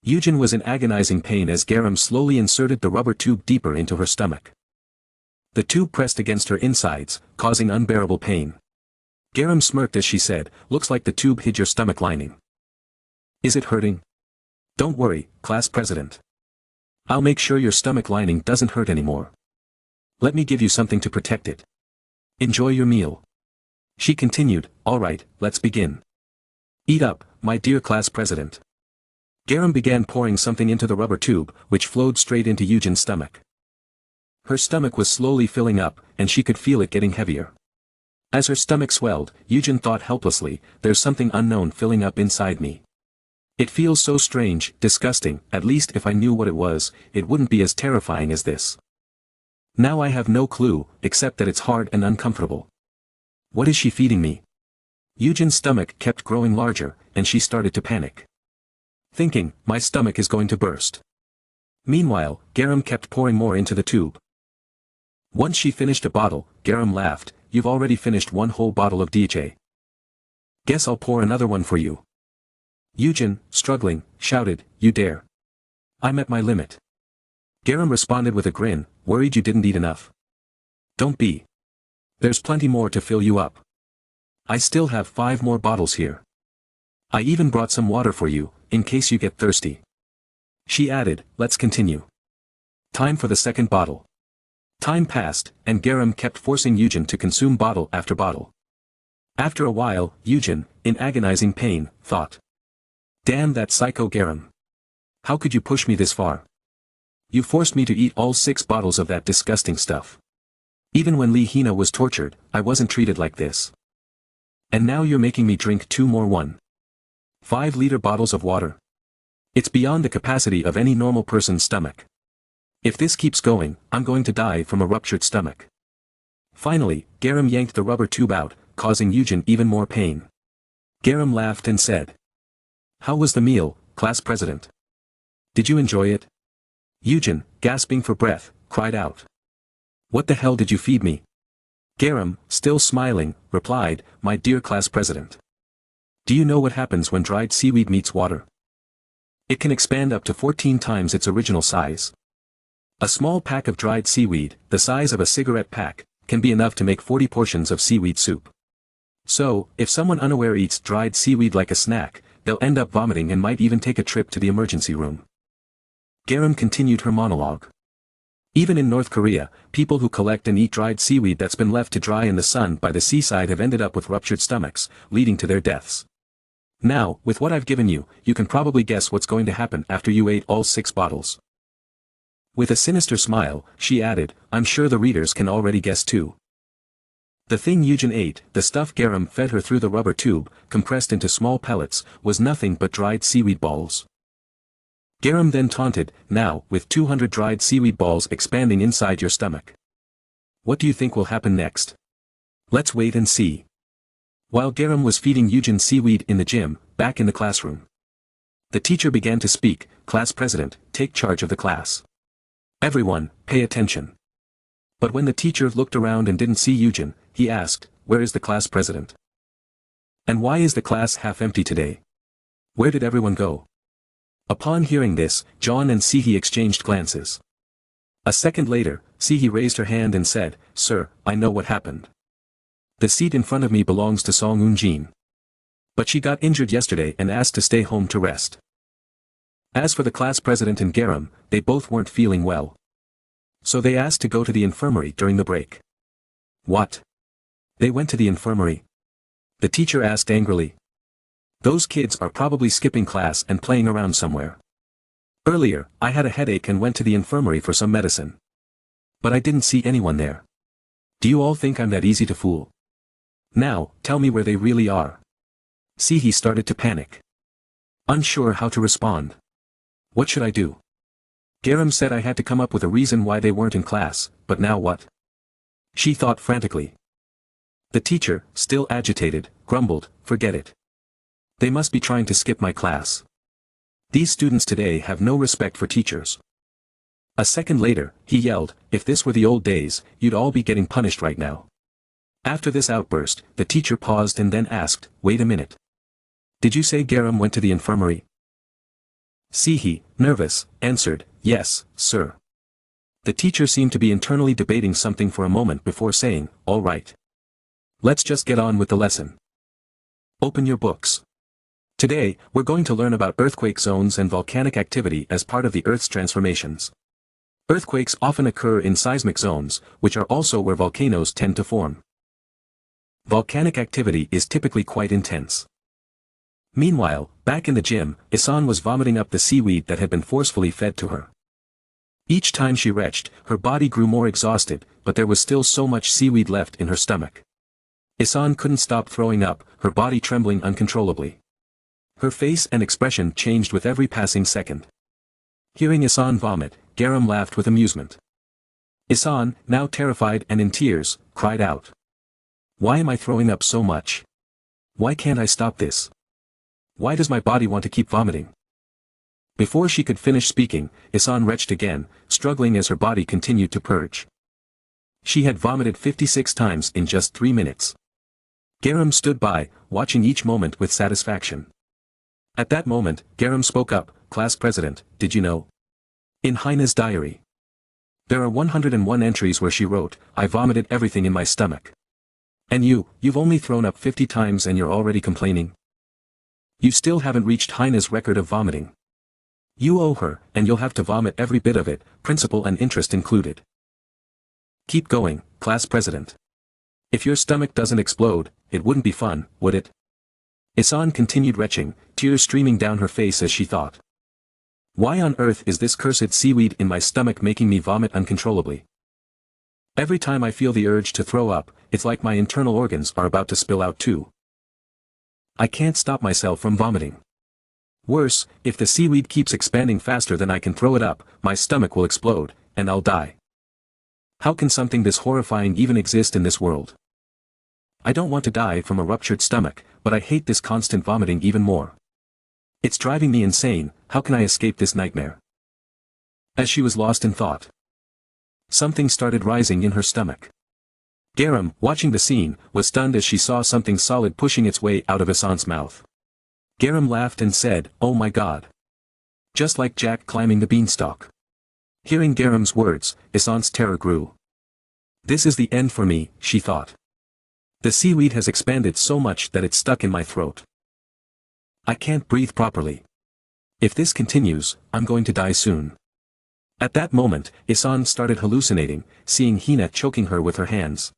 Eugen was in agonizing pain as Garam slowly inserted the rubber tube deeper into her stomach. The tube pressed against her insides, causing unbearable pain. Garam smirked as she said, "Looks like the tube hid your stomach lining. Is it hurting? Don't worry, class president. I'll make sure your stomach lining doesn't hurt anymore. Let me give you something to protect it. Enjoy your meal." She continued, "All right, let's begin. Eat up, my dear class president." Garam began pouring something into the rubber tube, which flowed straight into Eugen's stomach. Her stomach was slowly filling up, and she could feel it getting heavier. As her stomach swelled, Yujin thought helplessly, there's something unknown filling up inside me. It feels so strange, disgusting, at least if I knew what it was, it wouldn't be as terrifying as this. Now I have no clue, except that it's hard and uncomfortable. What is she feeding me? Yujin's stomach kept growing larger, and she started to panic. Thinking, my stomach is going to burst. Meanwhile, Garam kept pouring more into the tube. Once she finished a bottle, Garam laughed, you've already finished one whole bottle of DJ. Guess I'll pour another one for you. Yujin, struggling, shouted, you dare. I'm at my limit. Garam responded with a grin, worried you didn't eat enough. Don't be. There's plenty more to fill you up. I still have 5 more bottles here. I even brought some water for you, in case you get thirsty. She added, let's continue. Time for the second bottle. Time passed, and Garam kept forcing Yujin to consume bottle after bottle. After a while, Yujin, in agonizing pain, thought. Damn that psycho Garam. How could you push me this far? You forced me to eat all 6 bottles of that disgusting stuff. Even when Lee Hina was tortured, I wasn't treated like this. And now you're making me drink 2 more 1.5-liter bottles of water. It's beyond the capacity of any normal person's stomach. If this keeps going, I'm going to die from a ruptured stomach. Finally, Garam yanked the rubber tube out, causing Yujin even more pain. Garam laughed and said. How was the meal, class president? Did you enjoy it? Yujin, gasping for breath, cried out. What the hell did you feed me? Garam, still smiling, replied, my dear class president. Do you know what happens when dried seaweed meets water? It can expand up to 14 times its original size. A small pack of dried seaweed, the size of a cigarette pack, can be enough to make 40 portions of seaweed soup. So, if someone unaware eats dried seaweed like a snack, they'll end up vomiting and might even take a trip to the emergency room. Garam continued her monologue. Even in North Korea, people who collect and eat dried seaweed that's been left to dry in the sun by the seaside have ended up with ruptured stomachs, leading to their deaths. Now, with what I've given you, you can probably guess what's going to happen after you ate all 6 bottles. With a sinister smile, she added, I'm sure the readers can already guess too. The thing Yujin ate, the stuff Garam fed her through the rubber tube, compressed into small pellets, was nothing but dried seaweed balls. Garam then taunted, now, with 200 dried seaweed balls expanding inside your stomach. What do you think will happen next? Let's wait and see. While Garam was feeding Yujin seaweed in the gym, back in the classroom. The teacher began to speak, class president, take charge of the class. Everyone, pay attention. But when the teacher looked around and didn't see Yujin, he asked, where is the class president? And why is the class half empty today? Where did everyone go? Upon hearing this, John and Sihi exchanged glances. A second later, Sihi raised her hand and said, Sir, I know what happened. The seat in front of me belongs to Song Eun-jin. But she got injured yesterday and asked to stay home to rest. As for the class president and Garam, they both weren't feeling well. So they asked to go to the infirmary during the break. What? They went to the infirmary? The teacher asked angrily. Those kids are probably skipping class and playing around somewhere. Earlier, I had a headache and went to the infirmary for some medicine. But I didn't see anyone there. Do you all think I'm that easy to fool? Now, tell me where they really are. Sihi started to panic. Unsure how to respond. What should I do? Garam said I had to come up with a reason why they weren't in class, but now what? She thought frantically. The teacher, still agitated, grumbled, forget it. They must be trying to skip my class. These students today have no respect for teachers. A second later, he yelled, if this were the old days, you'd all be getting punished right now. After this outburst, the teacher paused and then asked, wait a minute. Did you say Garam went to the infirmary? Sihi, nervous, answered, yes, sir. The teacher seemed to be internally debating something for a moment before saying, all right. Let's just get on with the lesson. Open your books. Today, we're going to learn about earthquake zones and volcanic activity as part of the Earth's transformations. Earthquakes often occur in seismic zones, which are also where volcanoes tend to form. Volcanic activity is typically quite intense. Meanwhile, back in the gym, Isan was vomiting up the seaweed that had been forcefully fed to her. Each time she retched, her body grew more exhausted, but there was still so much seaweed left in her stomach. Isan couldn't stop throwing up, her body trembling uncontrollably. Her face and expression changed with every passing second. Hearing Isan vomit, Garam laughed with amusement. Isan, now terrified and in tears, cried out. Why am I throwing up so much? Why can't I stop this? Why does my body want to keep vomiting? Before she could finish speaking, Isan retched again, struggling as her body continued to purge. She had vomited 56 times in just 3 minutes. Garam stood by, watching each moment with satisfaction. At that moment, Garam spoke up, "Class president, did you know? In Hina's diary. There are 101 entries where she wrote, I vomited everything in my stomach. And you've only thrown up 50 times and you're already complaining? You still haven't reached Hina's record of vomiting. You owe her, and you'll have to vomit every bit of it, principal and interest included. Keep going, class president. If your stomach doesn't explode, it wouldn't be fun, would it?" Isan continued retching, tears streaming down her face as she thought. Why on earth is this cursed seaweed in my stomach making me vomit uncontrollably? Every time I feel the urge to throw up, it's like my internal organs are about to spill out too. I can't stop myself from vomiting. Worse, if the seaweed keeps expanding faster than I can throw it up, my stomach will explode, and I'll die. How can something this horrifying even exist in this world? I don't want to die from a ruptured stomach, but I hate this constant vomiting even more. It's driving me insane. How can I escape this nightmare? As she was lost in thought, something started rising in her stomach. Garam, watching the scene, was stunned as she saw something solid pushing its way out of Isan's mouth. Garam laughed and said, "Oh my God. Just like Jack climbing the beanstalk." Hearing Garam's words, Isan's terror grew. This is the end for me, she thought. The seaweed has expanded so much that it's stuck in my throat. I can't breathe properly. If this continues, I'm going to die soon. At that moment, Isan started hallucinating, seeing Hina choking her with her hands.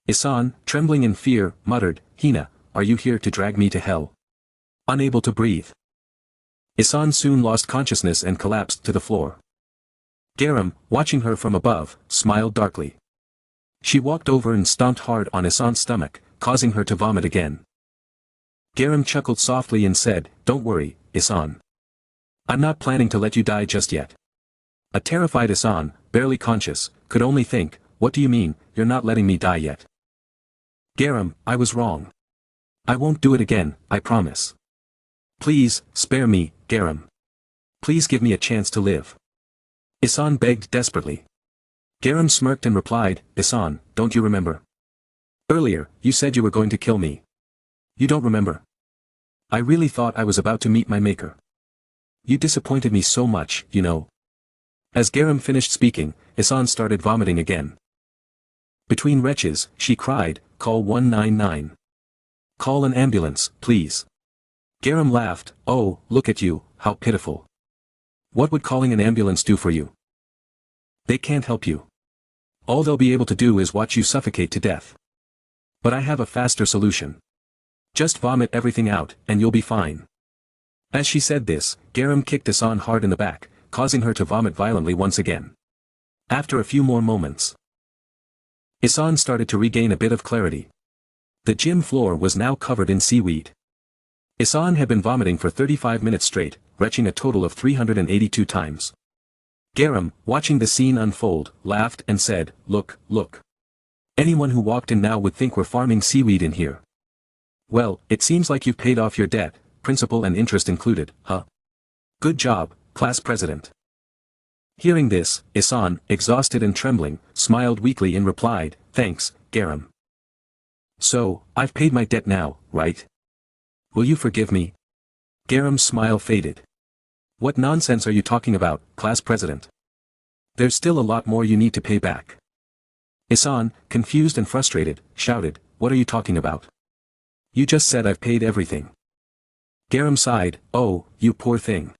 Isan, trembling in fear, muttered, "Hina, are you here to drag me to hell?" Unable to breathe, Isan soon lost consciousness and collapsed to the floor. Garam, watching her from above, smiled darkly. She walked over and stomped hard on Isan's stomach, causing her to vomit again. Garam chuckled softly and said, "Don't worry, Isan. I'm not planning to let you die just yet." A terrified Isan, barely conscious, could only think, "What do you mean, you're not letting me die yet?" "Garam, I was wrong. I won't do it again, I promise. Please, spare me, Garam. Please give me a chance to live." Isan begged desperately. Garam smirked and replied, "Isan, don't you remember? Earlier, you said you were going to kill me. You don't remember? I really thought I was about to meet my maker. You disappointed me so much, you know." As Garam finished speaking, Isan started vomiting again. Between retches, she cried, "Call 199. Call an ambulance, please." Garam laughed, "Oh, look at you, how pitiful. What would calling an ambulance do for you? They can't help you. All they'll be able to do is watch you suffocate to death. But I have a faster solution. Just vomit everything out, and you'll be fine." As she said this, Garam kicked Isan hard in the back, causing her to vomit violently once again. After a few more moments, Isan started to regain a bit of clarity. The gym floor was now covered in seaweed. Isan had been vomiting for 35 minutes straight, retching a total of 382 times. Garam, watching the scene unfold, laughed and said, Look. Anyone who walked in now would think we're farming seaweed in here. Well, it seems like you've paid off your debt, principal and interest included, huh? Good job, class president." Hearing this, Isan, exhausted and trembling, smiled weakly and replied, "Thanks, Garam. So, I've paid my debt now, right? Will you forgive me?" Garam's smile faded. "What nonsense are you talking about, class president? There's still a lot more you need to pay back." Isan, confused and frustrated, shouted, "What are you talking about? You just said I've paid everything." Garam sighed, "Oh, you poor thing.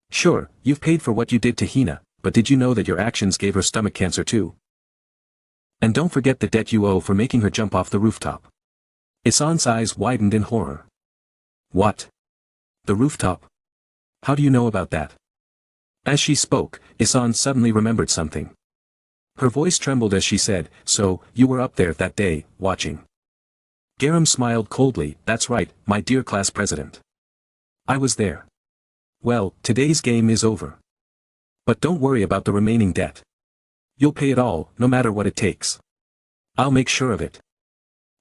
Sure, you've paid for what you did to Hina, but did you know that your actions gave her stomach cancer too? And don't forget the debt you owe for making her jump off the rooftop." Isan's eyes widened in horror. "What? The rooftop? How do you know about that?" As she spoke, Isan suddenly remembered something. Her voice trembled as she said, "So, you were up there that day, watching." Garam smiled coldly, "That's right, my dear class president. I was there. Well, today's game is over. But don't worry about the remaining debt. You'll pay it all, no matter what it takes. I'll make sure of it."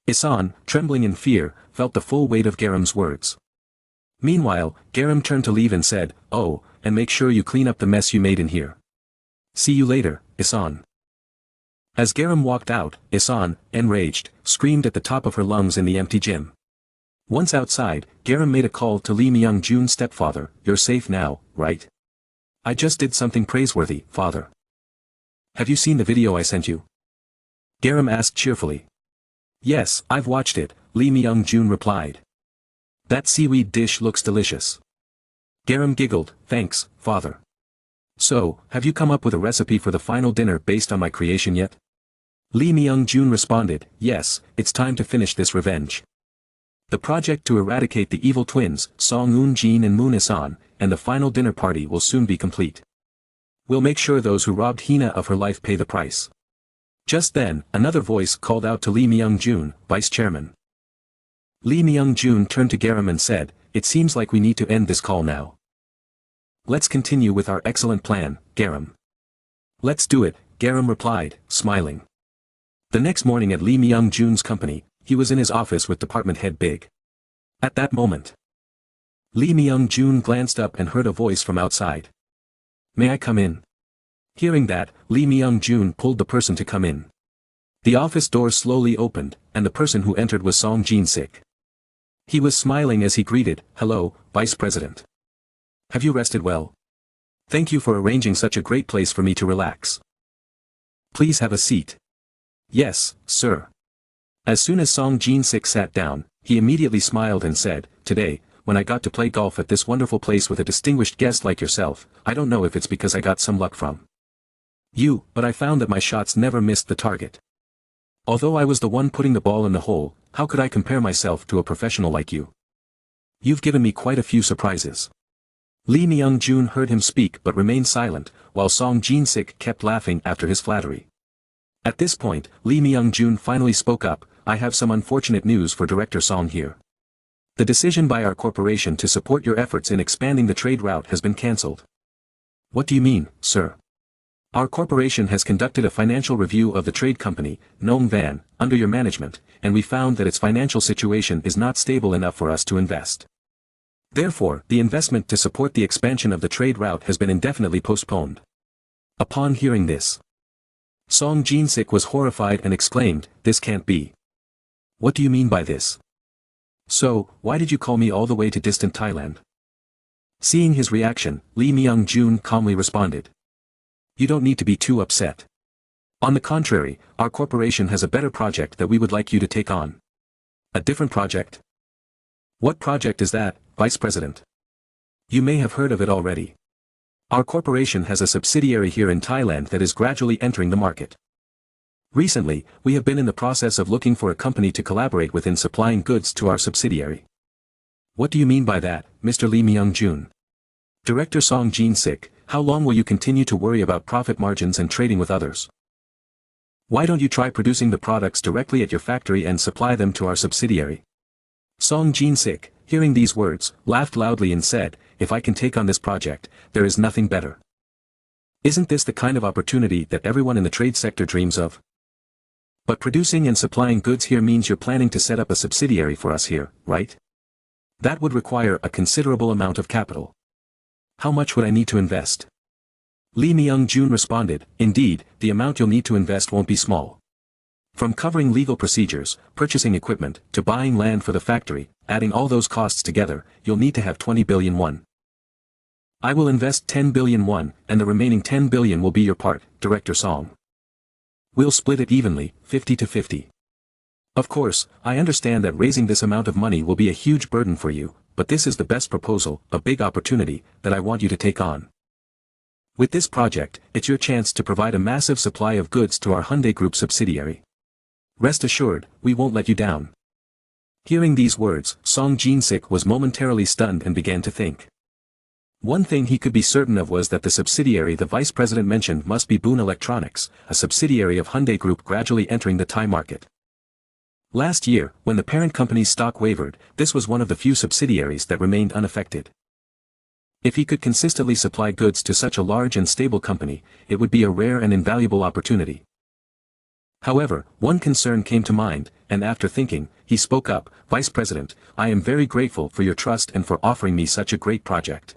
Isan, trembling in fear, felt the full weight of Garam's words. Meanwhile, Garam turned to leave and said, "Oh, and make sure you clean up the mess you made in here. See you later, Isan." As Garam walked out, Isan, enraged, screamed at the top of her lungs in the empty gym. Once outside, Garam made a call to Lee Myung-jun's stepfather, "You're safe now, right? I just did something praiseworthy, father. Have you seen the video I sent you?" Garam asked cheerfully. "Yes, I've watched it," Lee Myung-jun replied. "That seaweed dish looks delicious." Garam giggled, "Thanks, father. So, have you come up with a recipe for the final dinner based on my creation yet?" Lee Myung-jun responded, "Yes, it's time to finish this revenge. The project to eradicate the evil twins, Song Eun-jin and Moon Isan, and the final dinner party will soon be complete. We'll make sure those who robbed Hina of her life pay the price." Just then, another voice called out to Lee Myung-jun, vice chairman. Lee Myung-jun turned to Garam and said, "It seems like we need to end this call now. Let's continue with our excellent plan, Garam." "Let's do it," Garam replied, smiling. The next morning at Lee Myung-jun's company, he was in his office with department head Big. At that moment, Lee Myung-jun glanced up and heard a voice from outside. "May I come in?" Hearing that, Lee Myung-jun pulled the person to come in. The office door slowly opened, and the person who entered was Song Jin-sik. He was smiling as he greeted, "Hello, Vice President. Have you rested well? Thank you for arranging such a great place for me to relax. Please have a seat." "Yes, sir." As soon as Song Jin-sik sat down, he immediately smiled and said, "Today, when I got to play golf at this wonderful place with a distinguished guest like yourself, I don't know if it's because I got some luck from you, but I found that my shots never missed the target. Although I was the one putting the ball in the hole, how could I compare myself to a professional like you? You've given me quite a few surprises." Lee Myung-jun heard him speak but remained silent, while Song Jin-sik kept laughing after his flattery. At this point, Lee Myung-jun finally spoke up, "I have some unfortunate news for Director Song here. The decision by our corporation to support your efforts in expanding the trade route has been cancelled." "What do you mean, sir?" "Our corporation has conducted a financial review of the trade company, Nong Van, under your management, and we found that its financial situation is not stable enough for us to invest. Therefore, the investment to support the expansion of the trade route has been indefinitely postponed." Upon hearing this, Song Jin-sik was horrified and exclaimed, "This can't be. What do you mean by this? So, why did you call me all the way to distant Thailand?" Seeing his reaction, Lee Myung-jun calmly responded, "You don't need to be too upset. On the contrary, our corporation has a better project that we would like you to take on." "A different project? What project is that, Vice President?" "You may have heard of it already. Our corporation has a subsidiary here in Thailand that is gradually entering the market. Recently, we have been in the process of looking for a company to collaborate with in supplying goods to our subsidiary." "What do you mean by that, Mr. Lee Myung-jun?" "Director Song Jin-sik, how long will you continue to worry about profit margins and trading with others? Why don't you try producing the products directly at your factory and supply them to our subsidiary?" Song Jin-sik, hearing these words, laughed loudly and said, "If I can take on this project, there is nothing better. Isn't this the kind of opportunity that everyone in the trade sector dreams of? But producing and supplying goods here means you're planning to set up a subsidiary for us here, right? That would require a considerable amount of capital. How much would I need to invest?" Lee Myung-jun responded, "Indeed, the amount you'll need to invest won't be small. From covering legal procedures, purchasing equipment, to buying land for the factory, adding all those costs together, you'll need to have 20 billion won. I will invest 10 billion won, and the remaining 10 billion will be your part, Director Song. We'll split it evenly, 50 to 50. Of course, I understand that raising this amount of money will be a huge burden for you, but this is the best proposal, a big opportunity, that I want you to take on. With this project, it's your chance to provide a massive supply of goods to our Hyundai Group subsidiary. Rest assured, we won't let you down." Hearing these words, Song Jin-sik was momentarily stunned and began to think. One thing he could be certain of was that the subsidiary the vice president mentioned must be Boon Electronics, a subsidiary of Hyundai Group gradually entering the Thai market. Last year, when the parent company's stock wavered, this was one of the few subsidiaries that remained unaffected. If he could consistently supply goods to such a large and stable company, it would be a rare and invaluable opportunity. However, one concern came to mind, and after thinking, he spoke up, "Vice President, I am very grateful for your trust and for offering me such a great project.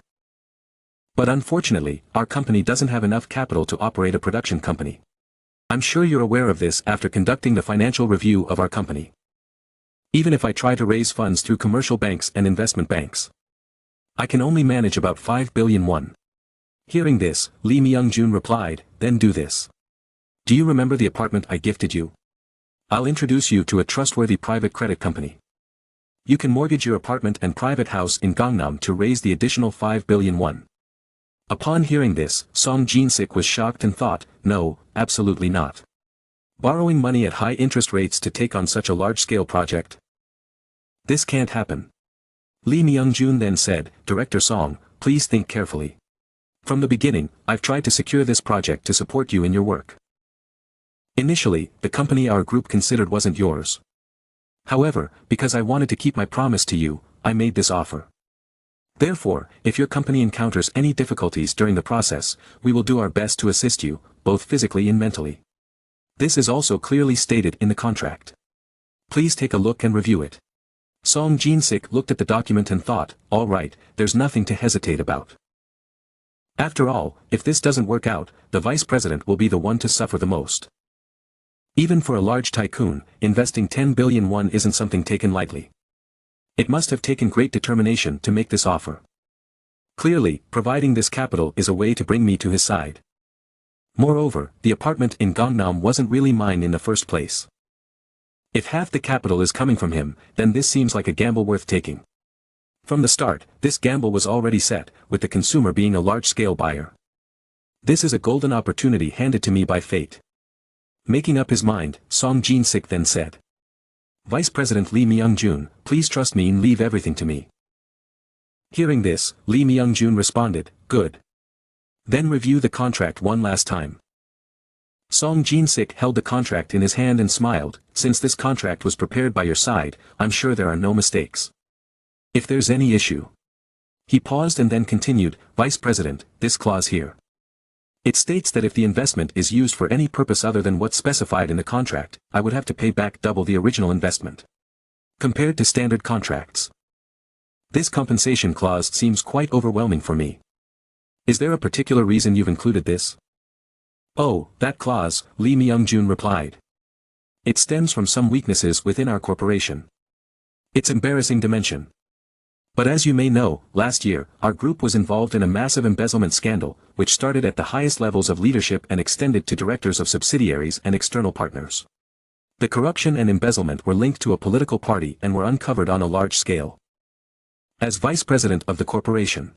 But unfortunately, our company doesn't have enough capital to operate a production company. I'm sure you're aware of this after conducting the financial review of our company. Even if I try to raise funds through commercial banks and investment banks, I can only manage about 5 billion won." Hearing this, Lee Myung-jun replied, "Then do this. Do you remember the apartment I gifted you? I'll introduce you to a trustworthy private credit company. You can mortgage your apartment and private house in Gangnam to raise the additional 5 billion won. Upon hearing this, Song Jin-sik was shocked and thought, "No, absolutely not. Borrowing money at high interest rates to take on such a large-scale project? This can't happen." Lee Myung-jun then said, "Director Song, please think carefully. From the beginning, I've tried to secure this project to support you in your work. Initially, the company our group considered wasn't yours. However, because I wanted to keep my promise to you, I made this offer. Therefore, if your company encounters any difficulties during the process, we will do our best to assist you, both physically and mentally. This is also clearly stated in the contract. Please take a look and review it." Song Jin-sik looked at the document and thought, "All right, there's nothing to hesitate about. After all, if this doesn't work out, the vice president will be the one to suffer the most." Even for a large tycoon, investing 10 billion won isn't something taken lightly. It must have taken great determination to make this offer. Clearly, providing this capital is a way to bring me to his side. Moreover, the apartment in Gangnam wasn't really mine in the first place. If half the capital is coming from him, then this seems like a gamble worth taking. From the start, this gamble was already set, with the consumer being a large-scale buyer. This is a golden opportunity handed to me by fate. Making up his mind, Song Jin-sik then said, "Vice President Lee Myung-jun, please trust me and leave everything to me." Hearing this, Lee Myung-jun responded, "Good. Then review the contract one last time." Song Jin-sik held the contract in his hand and smiled, "Since this contract was prepared by your side, I'm sure there are no mistakes. If there's any issue." He paused and then continued, "Vice President, this clause here. It states that if the investment is used for any purpose other than what's specified in the contract, I would have to pay back double the original investment. Compared to standard contracts, this compensation clause seems quite overwhelming for me. Is there a particular reason you've included this?" "Oh, that clause," Lee Myung-jun replied. "It stems from some weaknesses within our corporation. It's embarrassing to mention. But as you may know, last year, our group was involved in a massive embezzlement scandal, which started at the highest levels of leadership and extended to directors of subsidiaries and external partners. The corruption and embezzlement were linked to a political party and were uncovered on a large scale. As vice president of the corporation,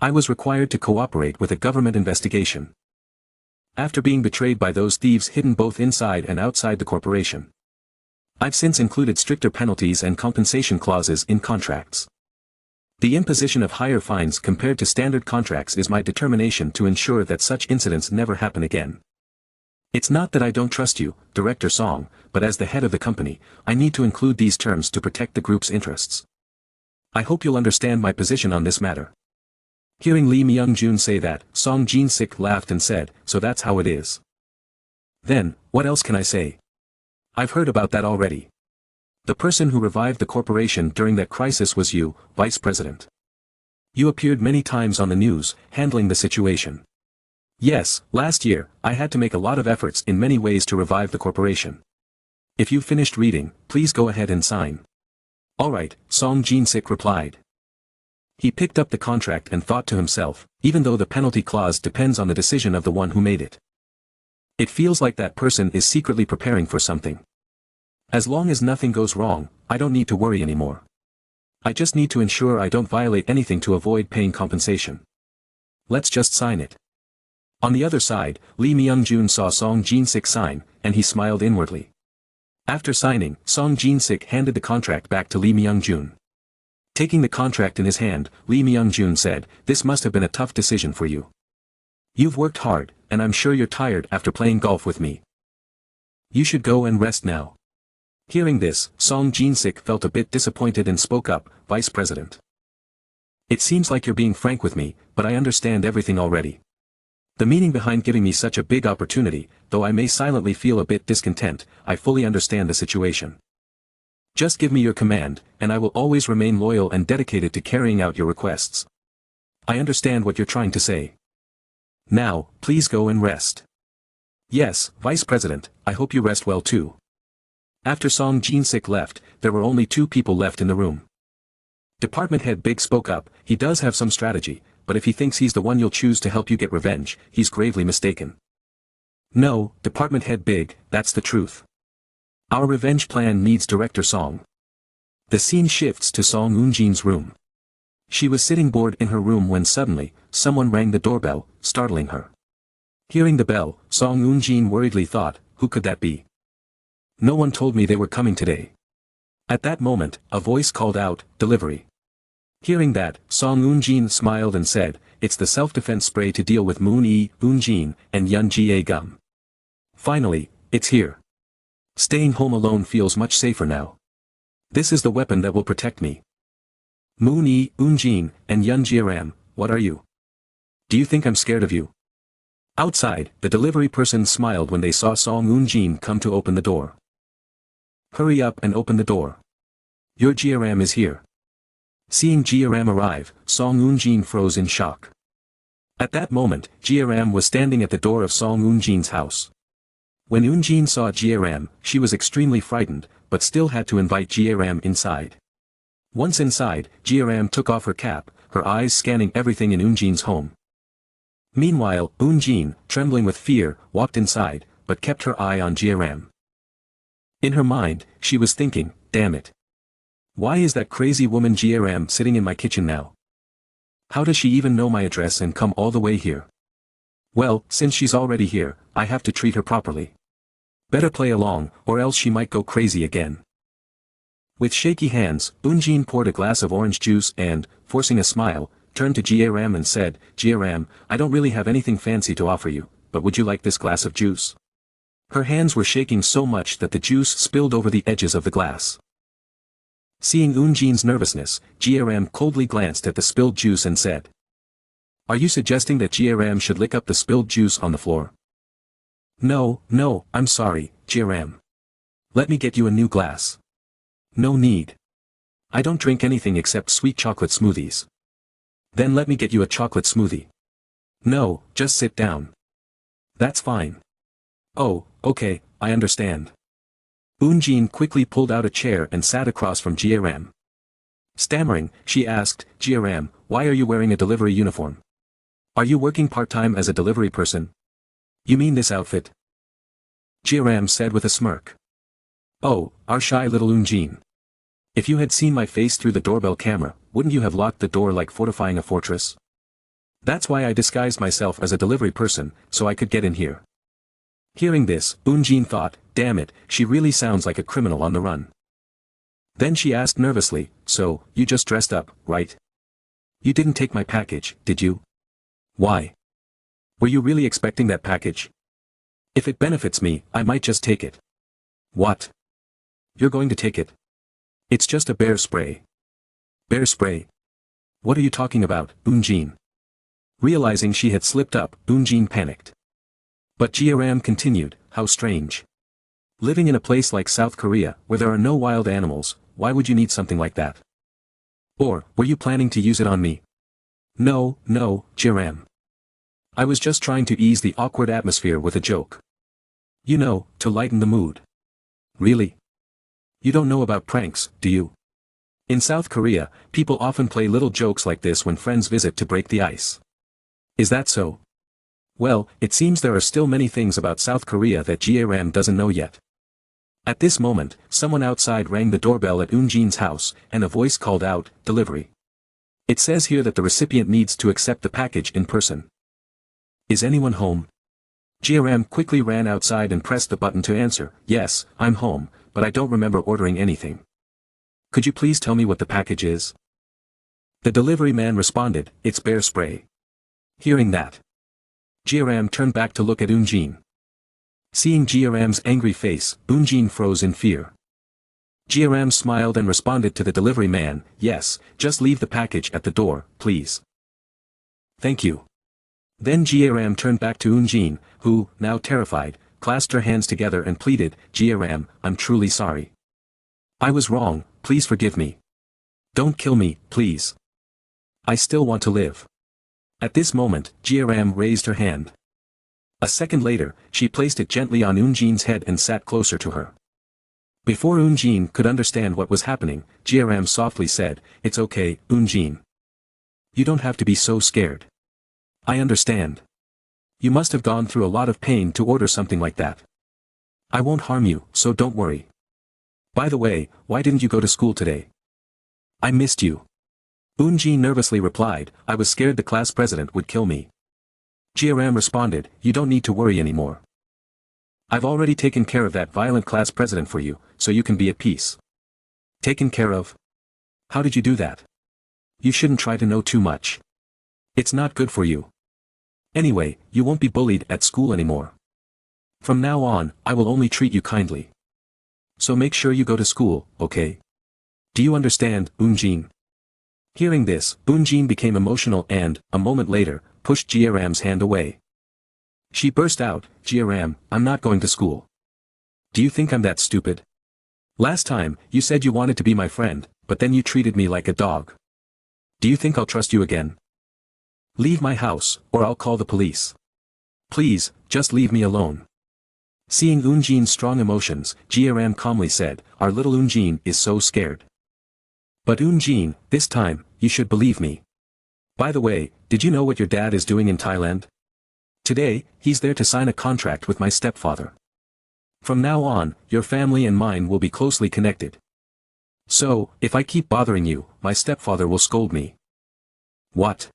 I was required to cooperate with a government investigation. After being betrayed by those thieves hidden both inside and outside the corporation, I've since included stricter penalties and compensation clauses in contracts. The imposition of higher fines compared to standard contracts is my determination to ensure that such incidents never happen again. It's not that I don't trust you, Director Song, but as the head of the company, I need to include these terms to protect the group's interests. I hope you'll understand my position on this matter." Hearing Lee Myung-jun say that, Song Jin-sik laughed and said, "So that's how it is. Then, what else can I say? I've heard about that already. The person who revived the corporation during that crisis was you, Vice President. You appeared many times on the news, handling the situation. Yes, last year, I had to make a lot of efforts in many ways to revive the corporation. If you've finished reading, please go ahead and sign." "All right," Song Jin-sik replied. He picked up the contract and thought to himself, even though the penalty clause depends on the decision of the one who made it, it feels like that person is secretly preparing for something. As long as nothing goes wrong, I don't need to worry anymore. I just need to ensure I don't violate anything to avoid paying compensation. Let's just sign it." On the other side, Lee Myung-jun saw Song Jin-sik sign, and he smiled inwardly. After signing, Song Jin-sik handed the contract back to Lee Myung-jun. Taking the contract in his hand, Lee Myung-jun said, "This must have been a tough decision for you. You've worked hard, and I'm sure you're tired after playing golf with me. You should go and rest now." Hearing this, Song Jin-sik felt a bit disappointed and spoke up, "Vice President. It seems like you're being frank with me, but I understand everything already. The meaning behind giving me such a big opportunity, though I may silently feel a bit discontent, I fully understand the situation. Just give me your command, and I will always remain loyal and dedicated to carrying out your requests. I understand what you're trying to say. Now, please go and rest." "Yes, Vice President, I hope you rest well too." After Song Jin-sik left, there were only two people left in the room. Department Head Big spoke up, "He does have some strategy, but if he thinks he's the one you'll choose to help you get revenge, he's gravely mistaken." "No, Department Head Big, that's the truth. Our revenge plan needs Director Song." The scene shifts to Song Eun-jin's room. She was sitting bored in her room when suddenly, someone rang the doorbell, startling her. Hearing the bell, Song Eun-jin worriedly thought, "Who could that be? No one told me they were coming today." At that moment, a voice called out, "Delivery." Hearing that, Song Eun-jin smiled and said, "It's the self-defense spray to deal with Moon-e, Eun-jin, and Yun-Jie Gum. Finally, it's here. Staying home alone feels much safer now. This is the weapon that will protect me." "Moon-e, Eun-jin, and Yun-jie-ram, what are you? Do you think I'm scared of you?" Outside, the delivery person smiled when they saw Song Eun-jin come to open the door. "Hurry up and open the door. Your Jie-ram is here." Seeing Jie-ram arrive, Song Eun-jin froze in shock. At that moment, Jie-ram was standing at the door of Song Eun-jin's house. When Eun-jin saw Jie-ram, she was extremely frightened, but still had to invite Jie-ram inside. Once inside, Jie-ram took off her cap, her eyes scanning everything in Eun-jin's home. Meanwhile, Eun-jin, trembling with fear, walked inside, but kept her eye on Jie-ram. In her mind, she was thinking, "Damn it. Why is that crazy woman Jie-ram sitting in my kitchen now? How does she even know my address and come all the way here? Well, since she's already here, I have to treat her properly. Better play along, or else she might go crazy again." With shaky hands, Eun-jin poured a glass of orange juice and, forcing a smile, turned to Jie-ram and said, "Jie-ram, I don't really have anything fancy to offer you, but would you like this glass of juice?" Her hands were shaking so much that the juice spilled over the edges of the glass. Seeing Eun-jin's nervousness, Jie-ram coldly glanced at the spilled juice and said, "Are you suggesting that Jie-ram should lick up the spilled juice on the floor?" No, I'm sorry, Jie-ram. Let me get you a new glass." "No need. I don't drink anything except sweet chocolate smoothies." "Then let me get you a chocolate smoothie." "No, just sit down." "That's fine." "Oh, okay, I understand." Eun-jin quickly pulled out a chair and sat across from Jie-ram. Stammering, she asked, "Jie-ram, why are you wearing a delivery uniform? Are you working part-time as a delivery person? You mean this outfit?" Jie-ram said with a smirk. "Oh, our shy little Eun-jin. If you had seen my face through the doorbell camera, wouldn't you have locked the door like fortifying a fortress? That's why I disguised myself as a delivery person, so I could get in here." Hearing this, Eun-jin thought, "Damn it, she really sounds like a criminal on the run." Then she asked nervously, "So, you just dressed up, right? You didn't take my package, did you? Why? Were you really expecting that package? If it benefits me, I might just take it." "What? You're going to take it? It's just a bear spray." "Bear spray? What are you talking about, Eun-jin?" Realizing she had slipped up, Eun-jin panicked. But Jie-ram continued, "How strange. Living in a place like South Korea, where there are no wild animals, why would you need something like that? Or, were you planning to use it on me?" No, Jie-ram. I was just trying to ease the awkward atmosphere with a joke. You know, to lighten the mood." "Really? You don't know about pranks, do you? In South Korea, people often play little jokes like this when friends visit to break the ice." "Is that so? Well, it seems there are still many things about South Korea that Jie-ram doesn't know yet." At this moment, someone outside rang the doorbell at Eun-jin's house, and a voice called out, "Delivery. It says here that the recipient needs to accept the package in person. Is anyone home?" Jie-ram quickly ran outside and pressed the button to answer, "Yes, I'm home, but I don't remember ordering anything. Could you please tell me what the package is?" The delivery man responded, "It's bear spray." Hearing that, Jiaram turned back to look at Eunjin. Seeing Jiaram's angry face, Eunjin froze in fear. Jiaram smiled and responded to the delivery man, "Yes, just leave the package at the door, please." "Thank you." Then Jiaram turned back to Eunjin, who, now terrified, clasped her hands together and pleaded, "Jiaram, I'm truly sorry. I was wrong, please forgive me. Don't kill me, please. I still want to live." At this moment, Jiaram raised her hand. A second later, she placed it gently on Eunjin's head and sat closer to her. Before Eunjin could understand what was happening, Jiaram softly said, "It's okay, Eunjin. You don't have to be so scared. I understand. You must have gone through a lot of pain to order something like that. I won't harm you, so don't worry. By the way, why didn't you go to school today?" "I missed you." Eunjin nervously replied, "I was scared the class president would kill me." Jiaram responded, "You don't need to worry anymore. I've already taken care of that violent class president for you, so you can be at peace." "Taken care of? How did you do that? You shouldn't try to know too much. It's not good for you. Anyway, you won't be bullied at school anymore. From now on, I will only treat you kindly. So make sure you go to school, okay? Do you understand, Eunjin?" Hearing this, Eunjin became emotional and, a moment later, pushed Jiaram's hand away. She burst out, "Jiaram, I'm not going to school. Do you think I'm that stupid? Last time, you said you wanted to be my friend, but then you treated me like a dog. Do you think I'll trust you again? Leave my house, or I'll call the police. Please, just leave me alone." Seeing Eunjin's strong emotions, Jiaram calmly said, "Our little Eunjin is so scared. But Eunjin, this time, you should believe me. By the way, did you know what your dad is doing in Thailand? Today, he's there to sign a contract with my stepfather. From now on, your family and mine will be closely connected. So, if I keep bothering you, my stepfather will scold me." "What?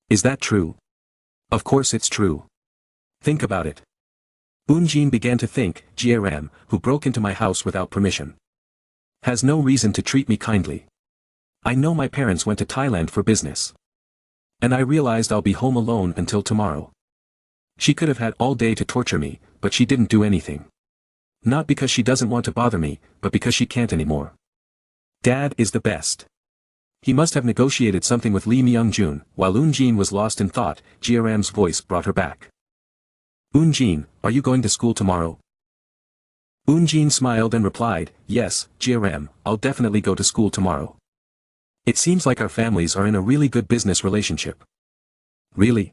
Is that true?" "Of course it's true. Think about it." Eunjin began to think, Jiaram, who broke into my house without permission, has no reason to treat me kindly. I know my parents went to Thailand for business. And I realized I'll be home alone until tomorrow. She could have had all day to torture me, but she didn't do anything. Not because she doesn't want to bother me, but because she can't anymore. Dad is the best. He must have negotiated something with Lee Myung-jun. While Eunjin was lost in thought, Jiaram's voice brought her back. "Eunjin, are you going to school tomorrow?" Eunjin smiled and replied, "Yes, Jiaram, I'll definitely go to school tomorrow. It seems like our families are in a really good business relationship." "Really?"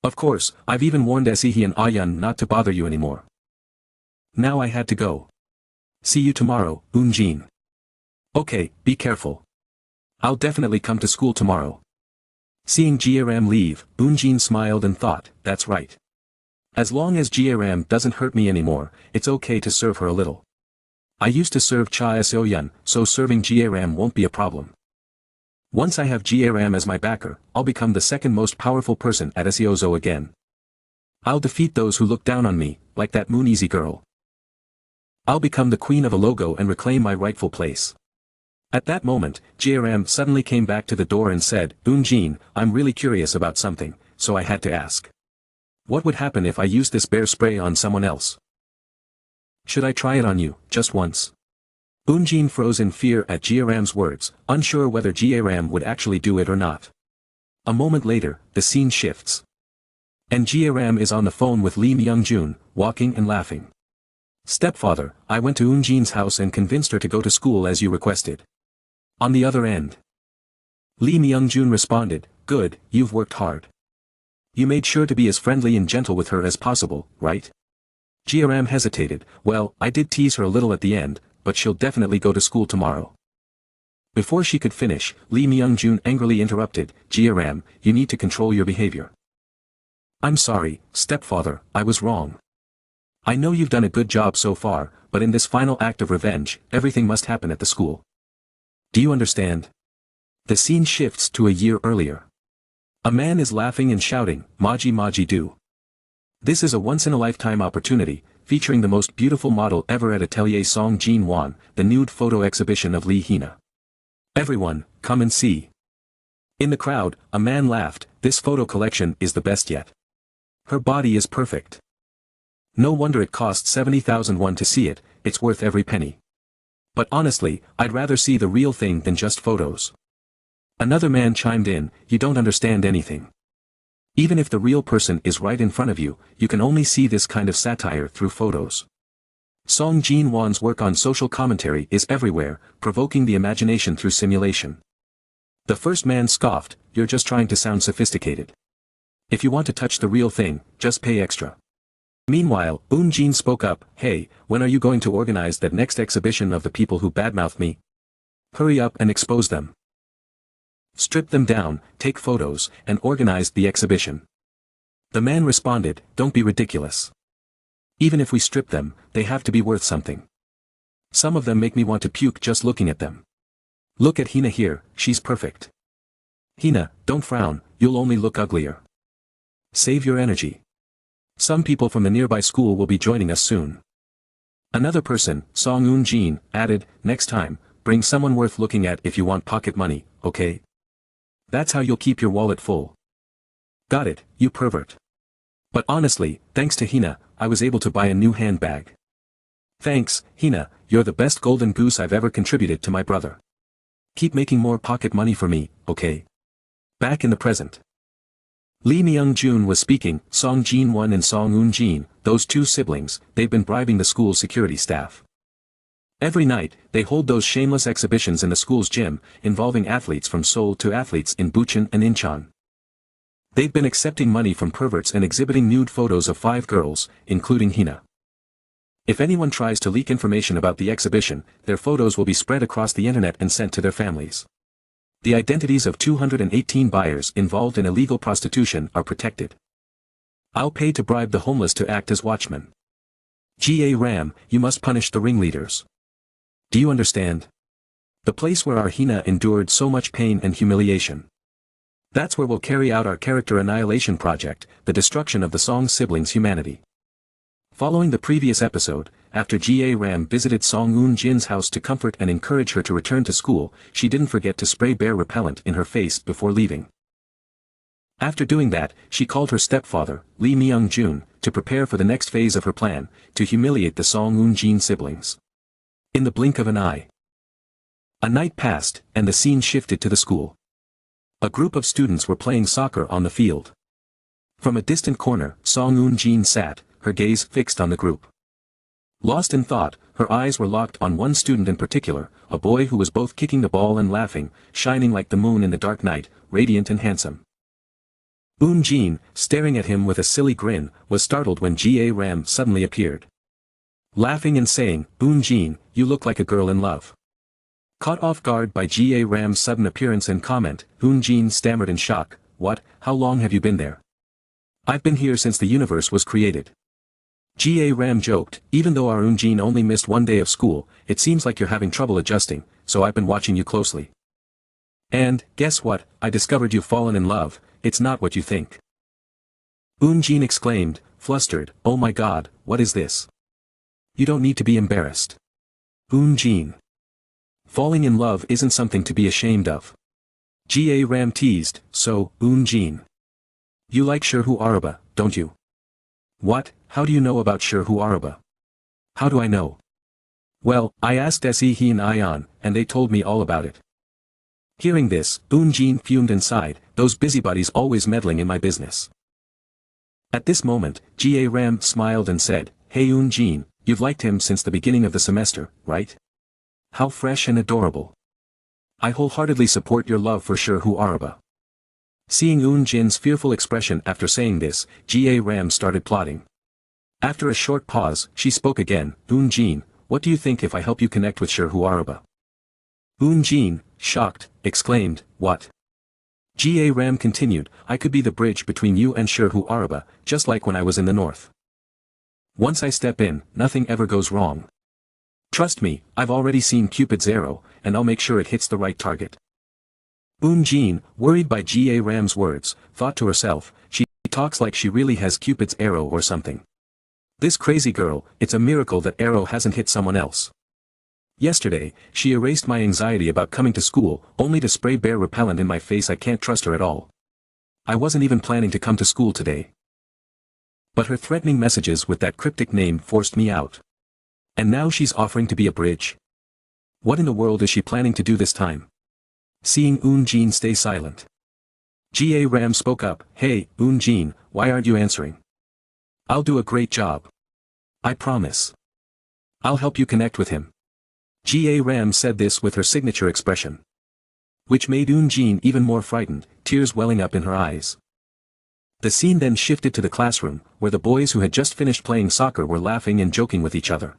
"Of course, I've even warned Sehi and Ayun not to bother you anymore. Now I had to go. See you tomorrow, Eunjin." "Okay, be careful. I'll definitely come to school tomorrow." Seeing Jiaram leave, Eunjin smiled and thought, "That's right. As long as Jiaram doesn't hurt me anymore, it's okay to serve her a little. I used to serve Cha Seoyun, so serving Jiaram won't be a problem. Once I have Jiaram as my backer, I'll become the second most powerful person at Seozo again. I'll defeat those who look down on me, like that Moon Easy girl. I'll become the queen of a logo and reclaim my rightful place." At that moment, Jiaram suddenly came back to the door and said, "Eunjin, I'm really curious about something, so I had to ask. What would happen if I used this bear spray on someone else? Should I try it on you, just once?" Eunjin froze in fear at Jiaram's words, unsure whether Jiaram would actually do it or not. A moment later, the scene shifts. And Jiaram is on the phone with Lee Myung-jun, walking and laughing. "Stepfather, I went to Eunjin's house and convinced her to go to school as you requested." On the other end, Lee Myung-jun responded, "Good, you've worked hard. You made sure to be as friendly and gentle with her as possible, right?" Jiaram hesitated. "Well, I did tease her a little at the end, but she'll definitely go to school tomorrow." Before she could finish, Lee Myung-jun angrily interrupted, "Jiaram, you need to control your behavior." "I'm sorry, stepfather, I was wrong. I know you've done a good job so far, but in this final act of revenge, everything must happen at the school. Do you understand?" The scene shifts to a year earlier. A man is laughing and shouting, "Maji Maji do." This is a once-in-a-lifetime opportunity, featuring the most beautiful model ever at Atelier Song Jin Wan, the nude photo exhibition of Lee Hina. Everyone, come and see. In the crowd, a man laughed, "This photo collection is the best yet. Her body is perfect. No wonder it cost 70,000 won to see it, it's worth every penny. But honestly, I'd rather see the real thing than just photos." Another man chimed in, "You don't understand anything. Even if the real person is right in front of you, you can only see this kind of satire through photos." Song Jin-won's work on social commentary is everywhere, provoking the imagination through simulation. The first man scoffed, "You're just trying to sound sophisticated. If you want to touch the real thing, just pay extra." Meanwhile, Jin spoke up, "Hey, when are you going to organize that next exhibition of the people who badmouth me? Hurry up and expose them. Strip them down, take photos, and organize the exhibition." The man responded, "Don't be ridiculous. Even if we strip them, they have to be worth something. Some of them make me want to puke just looking at them. Look at Hina here, she's perfect. Hina, don't frown, you'll only look uglier. Save your energy. Some people from the nearby school will be joining us soon." Another person, Song Jin, added, "Next time, bring someone worth looking at if you want pocket money, okay? That's how you'll keep your wallet full." "Got it, you pervert. But honestly, thanks to Hina, I was able to buy a new handbag. Thanks, Hina, you're the best golden goose I've ever contributed to my brother. Keep making more pocket money for me, okay?" Back in the present. Lee Myung-jun was speaking, Song Jin-won and Song Eun-jin, those two siblings, they've been bribing the school security staff. Every night, they hold those shameless exhibitions in the school's gym, involving athletes from Seoul to athletes in Bucheon and Incheon. They've been accepting money from perverts and exhibiting nude photos of 5 girls, including Hina. If anyone tries to leak information about the exhibition, their photos will be spread across the internet and sent to their families. The identities of 218 buyers involved in illegal prostitution are protected. I'll pay to bribe the homeless to act as watchmen. Ga Ram, you must punish the ringleaders. Do you understand? The place where our Hina endured so much pain and humiliation. That's where we'll carry out our character annihilation project, the destruction of the Song siblings' humanity. Following the previous episode, after Ga Ram visited Song Eun-jin's house to comfort and encourage her to return to school, she didn't forget to spray bear repellent in her face before leaving. After doing that, she called her stepfather, Lee Myung-jun, to prepare for the next phase of her plan, to humiliate the Song Eun-jin siblings. In the blink of an eye. A night passed, and the scene shifted to the school. A group of students were playing soccer on the field. From a distant corner, Song Eun-jin sat, her gaze fixed on the group. Lost in thought, her eyes were locked on one student in particular, a boy who was both kicking the ball and laughing, shining like the moon in the dark night, radiant and handsome. Eun-jin, staring at him with a silly grin, was startled when Ga Ram suddenly appeared. Laughing and saying, "Eun-jin, you look like a girl in love." Caught off guard by Ga Ram's sudden appearance and comment, Eun-jin stammered in shock, "What, how long have you been there?" "I've been here since the universe was created." Ga Ram joked, "Even though our Eun-jin only missed 1 day of school, it seems like you're having trouble adjusting, so I've been watching you closely. And, guess what, I discovered you've fallen in love, it's not what you think." Eun-jin exclaimed, flustered, "Oh my god, what is this? You don't need to be embarrassed. Eun-jin. Falling in love isn't something to be ashamed of." Ga Ram teased, "So, Eun-jin. You like Sherhu Araba, don't you?" "What, how do you know about Sherhu Araba?" "How do I know?" "Well, I asked Se He and Ion, and they told me all about it." Hearing this, Eun-jin fumed and sighed, "Those busybodies always meddling in my business." At this moment, Ga Ram smiled and said, "Hey Eun-jin, you've liked him since the beginning of the semester, right? How fresh and adorable. I wholeheartedly support your love for Sherhu Araba." Seeing Eun-jin's fearful expression after saying this, Ga Ram started plotting. After a short pause, she spoke again, "Eun-jin, what do you think if I help you connect with Sherhu Araba?" Eun-jin, shocked, exclaimed, "What?" Ga Ram continued, "I could be the bridge between you and Sherhu Araba, just like when I was in the north. Once I step in, nothing ever goes wrong. Trust me, I've already seen Cupid's arrow, and I'll make sure it hits the right target." Eun-jin, worried by Ga Ram's words, thought to herself, she talks like she really has Cupid's arrow or something. This crazy girl, it's a miracle that arrow hasn't hit someone else. Yesterday, she erased my anxiety about coming to school, only to spray bear repellent in my face. I can't trust her at all. I wasn't even planning to come to school today. But her threatening messages with that cryptic name forced me out. And now she's offering to be a bridge. What in the world is she planning to do this time? Seeing Eun-jin stay silent, Ga Ram spoke up. Hey, Eun-jin, why aren't you answering? I'll do a great job. I promise. I'll help you connect with him. Ga Ram said this with her signature expression, which made Eun-jin even more frightened, tears welling up in her eyes. The scene then shifted to the classroom, where the boys who had just finished playing soccer were laughing and joking with each other.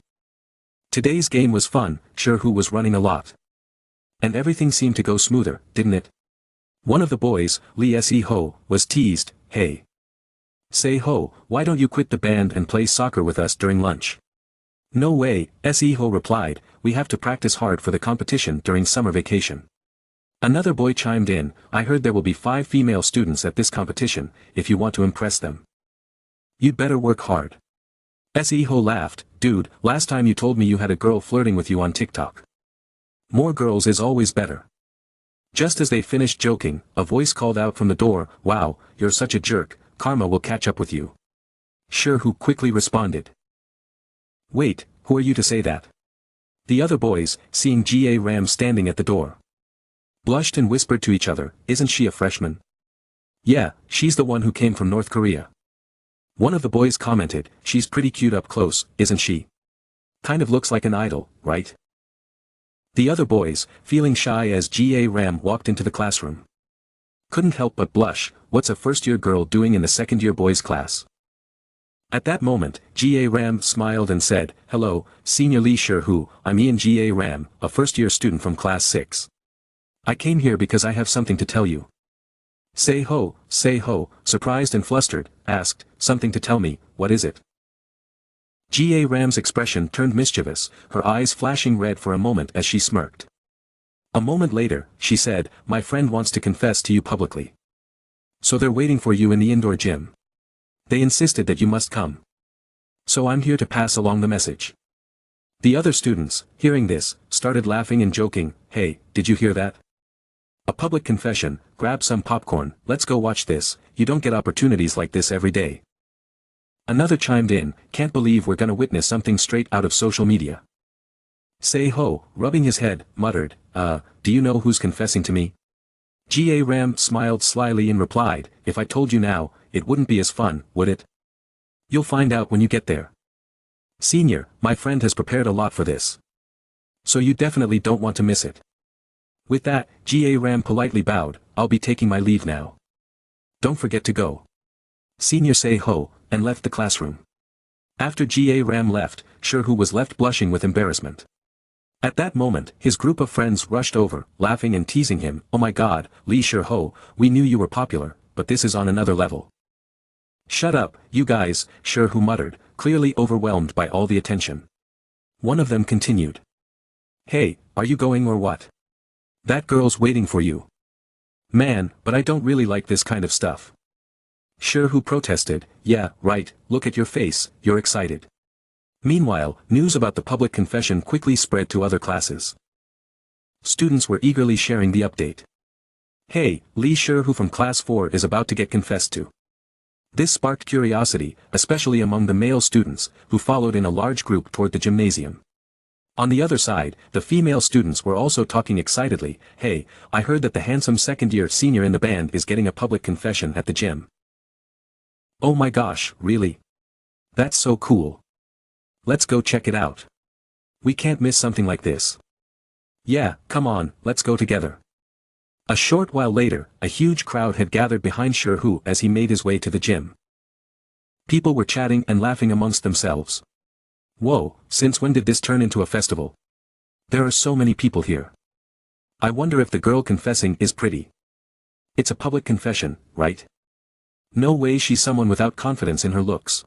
Today's game was fun, Sherhu was running a lot. And everything seemed to go smoother, didn't it? One of the boys, Lee Se-ho, was teased. Hey, Se-ho, why don't you quit the band and play soccer with us during lunch? No way, Se-ho replied, we have to practice hard for the competition during summer vacation. Another boy chimed in, I heard there will be 5 female students at this competition, if you want to impress them. You'd better work hard. Se-ho laughed, dude, last time you told me you had a girl flirting with you on TikTok. More girls is always better. Just as they finished joking, a voice called out from the door, wow, you're such a jerk, karma will catch up with you. Sherhu quickly responded. Wait, who are you to say that? The other boys, seeing Ga Ram standing at the door, blushed and whispered to each other, isn't she a freshman? Yeah, she's the one who came from North Korea. One of the boys commented, she's pretty cute up close, isn't she? Kind of looks like an idol, right? The other boys, feeling shy as Ga Ram walked into the classroom, couldn't help but blush. What's a first-year girl doing in the second-year boys' class? At that moment, Ga Ram smiled and said, hello, Senior Lee Sherhu, I'm Ian Ga Ram, a first-year student from class 6. I came here because I have something to tell you. Se-ho, surprised and flustered, asked, something to tell me, what is it? Ga Ram's expression turned mischievous, her eyes flashing red for a moment as she smirked. A moment later, she said, my friend wants to confess to you publicly. So they're waiting for you in the indoor gym. They insisted that you must come. So I'm here to pass along the message. The other students, hearing this, started laughing and joking, hey, did you hear that? A public confession, grab some popcorn, let's go watch this, you don't get opportunities like this every day. Another chimed in, can't believe we're gonna witness something straight out of social media. Se-ho, rubbing his head, muttered, do you know who's confessing to me? Ga Ram smiled slyly and replied, if I told you now, it wouldn't be as fun, would it? You'll find out when you get there. Senior, my friend has prepared a lot for this. So you definitely don't want to miss it. With that, Ga Ram politely bowed, I'll be taking my leave now. Don't forget to go. Senior Se-ho, and left the classroom. After Ga Ram left, Sherhu was left blushing with embarrassment. At that moment, his group of friends rushed over, laughing and teasing him, oh my god, Lee Sherho, we knew you were popular, but this is on another level. Shut up, you guys, Sherhu muttered, clearly overwhelmed by all the attention. One of them continued. Hey, are you going or what? That girl's waiting for you. Man, but I don't really like this kind of stuff. Sherhu protested, yeah, right, look at your face, you're excited. Meanwhile, news about the public confession quickly spread to other classes. Students were eagerly sharing the update. Hey, Lee Sherhu from class 4 is about to get confessed to. This sparked curiosity, especially among the male students, who followed in a large group toward the gymnasium. On the other side, the female students were also talking excitedly, hey, I heard that the handsome second-year senior in the band is getting a public confession at the gym. Oh my gosh, really? That's so cool. Let's go check it out. We can't miss something like this. Yeah, come on, let's go together. A short while later, a huge crowd had gathered behind Sherhu as he made his way to the gym. People were chatting and laughing amongst themselves. Whoa, since when did this turn into a festival? There are so many people here. I wonder if the girl confessing is pretty. It's a public confession, right? No way she's someone without confidence in her looks.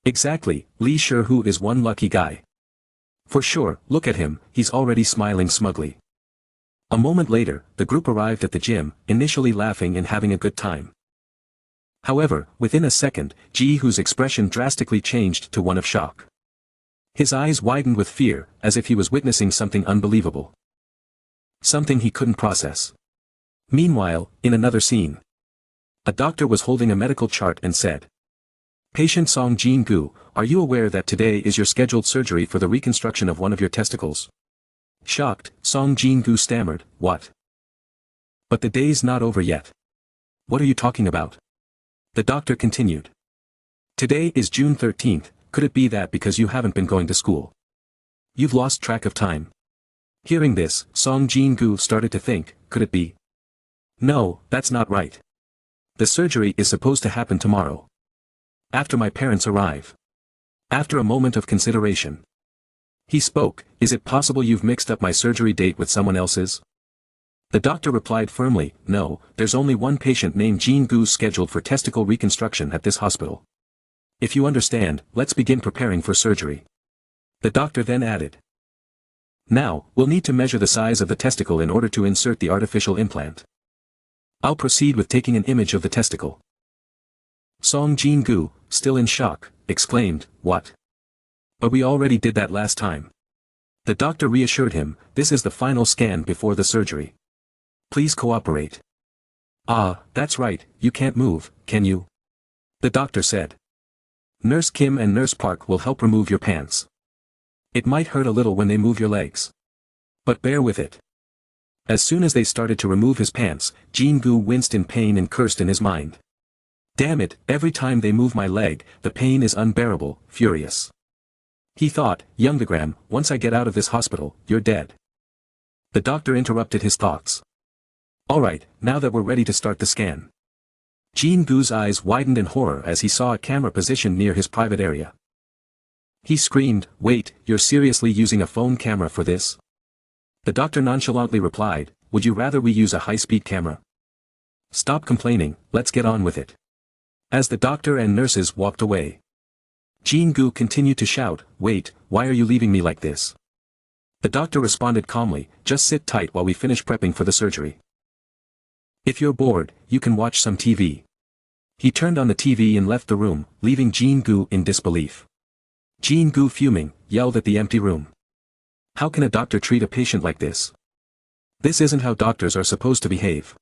Exactly, Lee Sherhu is one lucky guy. For sure, look at him, he's already smiling smugly. A moment later, the group arrived at the gym, initially laughing and having a good time. However, within a second, Ji-ho's expression drastically changed to one of shock. His eyes widened with fear, as if he was witnessing something unbelievable. Something he couldn't process. Meanwhile, in another scene, a doctor was holding a medical chart and said, "Patient Song Jin-gu, are you aware that today is your scheduled surgery for the reconstruction of one of your testicles?" Shocked, Song Jin-gu stammered, "What? But the day's not over yet. What are you talking about?" The doctor continued. "Today is June 13th, could it be that because you haven't been going to school, you've lost track of time?" Hearing this, Song Jin-gu started to think, could it be? No, that's not right. The surgery is supposed to happen tomorrow. After my parents arrive. After a moment of consideration, he spoke, "Is it possible you've mixed up my surgery date with someone else's?" The doctor replied firmly, "No, there's only one patient named Jin-gu scheduled for testicle reconstruction at this hospital. If you understand, let's begin preparing for surgery." The doctor then added, "Now, we'll need to measure the size of the testicle in order to insert the artificial implant. I'll proceed with taking an image of the testicle." Song Jin-gu, still in shock, exclaimed, "What? But we already did that last time." The doctor reassured him, "This is the final scan before the surgery. Please cooperate." "Ah, that's right, you can't move, can you?" the doctor said. "Nurse Kim and Nurse Park will help remove your pants. It might hurt a little when they move your legs. But bear with it." As soon as they started to remove his pants, Jin-gu winced in pain and cursed in his mind. "Damn it, every time they move my leg, the pain is unbearable, furious." He thought, "Youngagram, once I get out of this hospital, you're dead." The doctor interrupted his thoughts. "Alright, now that we're ready to start the scan." Jin-gu's eyes widened in horror as he saw a camera positioned near his private area. He screamed, "Wait, you're seriously using a phone camera for this?" The doctor nonchalantly replied, "Would you rather we use a high-speed camera?" "Stop complaining, let's get on with it." As the doctor and nurses walked away, Jin-gu continued to shout, "Wait, why are you leaving me like this?" The doctor responded calmly, "Just sit tight while we finish prepping for the surgery. If you're bored, you can watch some TV." He turned on the TV and left the room, leaving Jin-gu in disbelief. Jin-gu, fuming, yelled at the empty room, "How can a doctor treat a patient like this? This isn't how doctors are supposed to behave."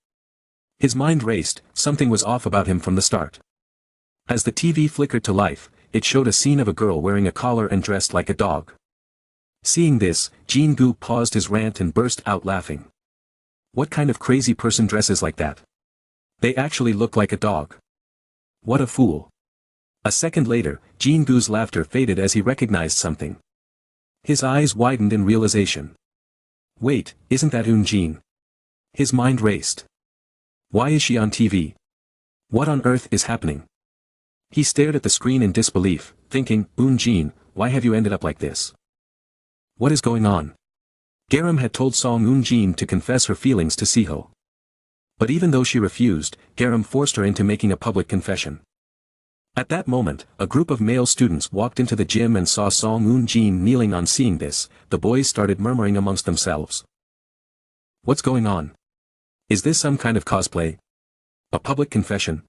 His mind raced, something was off about him from the start. As the TV flickered to life, it showed a scene of a girl wearing a collar and dressed like a dog. Seeing this, Jin-gu paused his rant and burst out laughing. What kind of crazy person dresses like that? They actually look like a dog. What a fool. A second later, Jin-gu's laughter faded as he recognized something. His eyes widened in realization. Wait, isn't that Eun-jin? His mind raced. Why is she on TV? What on earth is happening? He stared at the screen in disbelief, thinking, Eun-jin, why have you ended up like this? What is going on? Garam had told Song Eun-jin to confess her feelings to Siho. But even though she refused, Garam forced her into making a public confession. At that moment, a group of male students walked into the gym and saw Song Eun-jin kneeling. On seeing this, the boys started murmuring amongst themselves. What's going on? Is this some kind of cosplay? A public confession?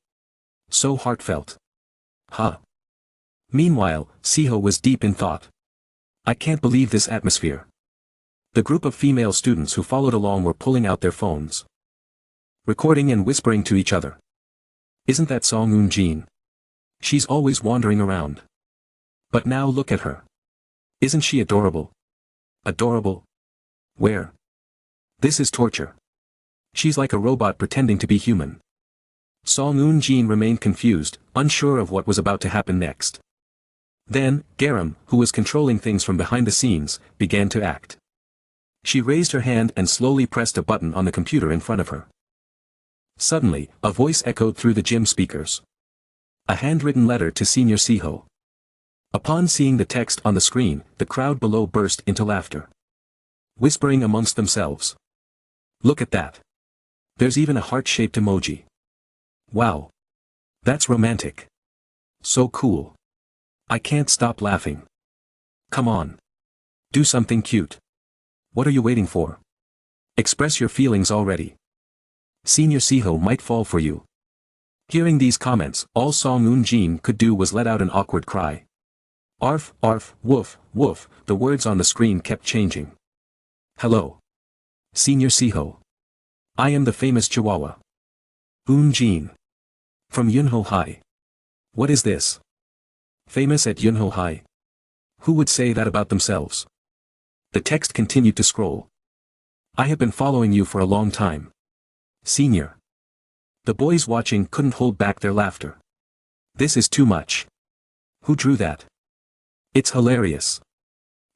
So heartfelt. Huh. Meanwhile, Siho was deep in thought. I can't believe this atmosphere. The group of female students who followed along were pulling out their phones, recording and whispering to each other. Isn't that Song Eun-jin? She's always wandering around. But now look at her. Isn't she adorable? Adorable? Where? This is torture. She's like a robot pretending to be human. Song Eun-jin remained confused, unsure of what was about to happen next. Then, Garam, who was controlling things from behind the scenes, began to act. She raised her hand and slowly pressed a button on the computer in front of her. Suddenly, a voice echoed through the gym speakers. A handwritten letter to Senior Siho. Upon seeing the text on the screen, the crowd below burst into laughter, whispering amongst themselves. Look at that. There's even a heart-shaped emoji. Wow. That's romantic. So cool. I can't stop laughing. Come on. Do something cute. What are you waiting for? Express your feelings already. Senior Siho might fall for you. Hearing these comments, all Song Eun-jin could do was let out an awkward cry. Arf, arf, woof, woof, the words on the screen kept changing. Hello. Senior Siho. I am the famous Chihuahua. Yoon Jin. From Yunho High. What is this? Famous at Yunho High. Who would say that about themselves? The text continued to scroll. I have been following you for a long time. Senior. The boys watching couldn't hold back their laughter. This is too much. Who drew that? It's hilarious.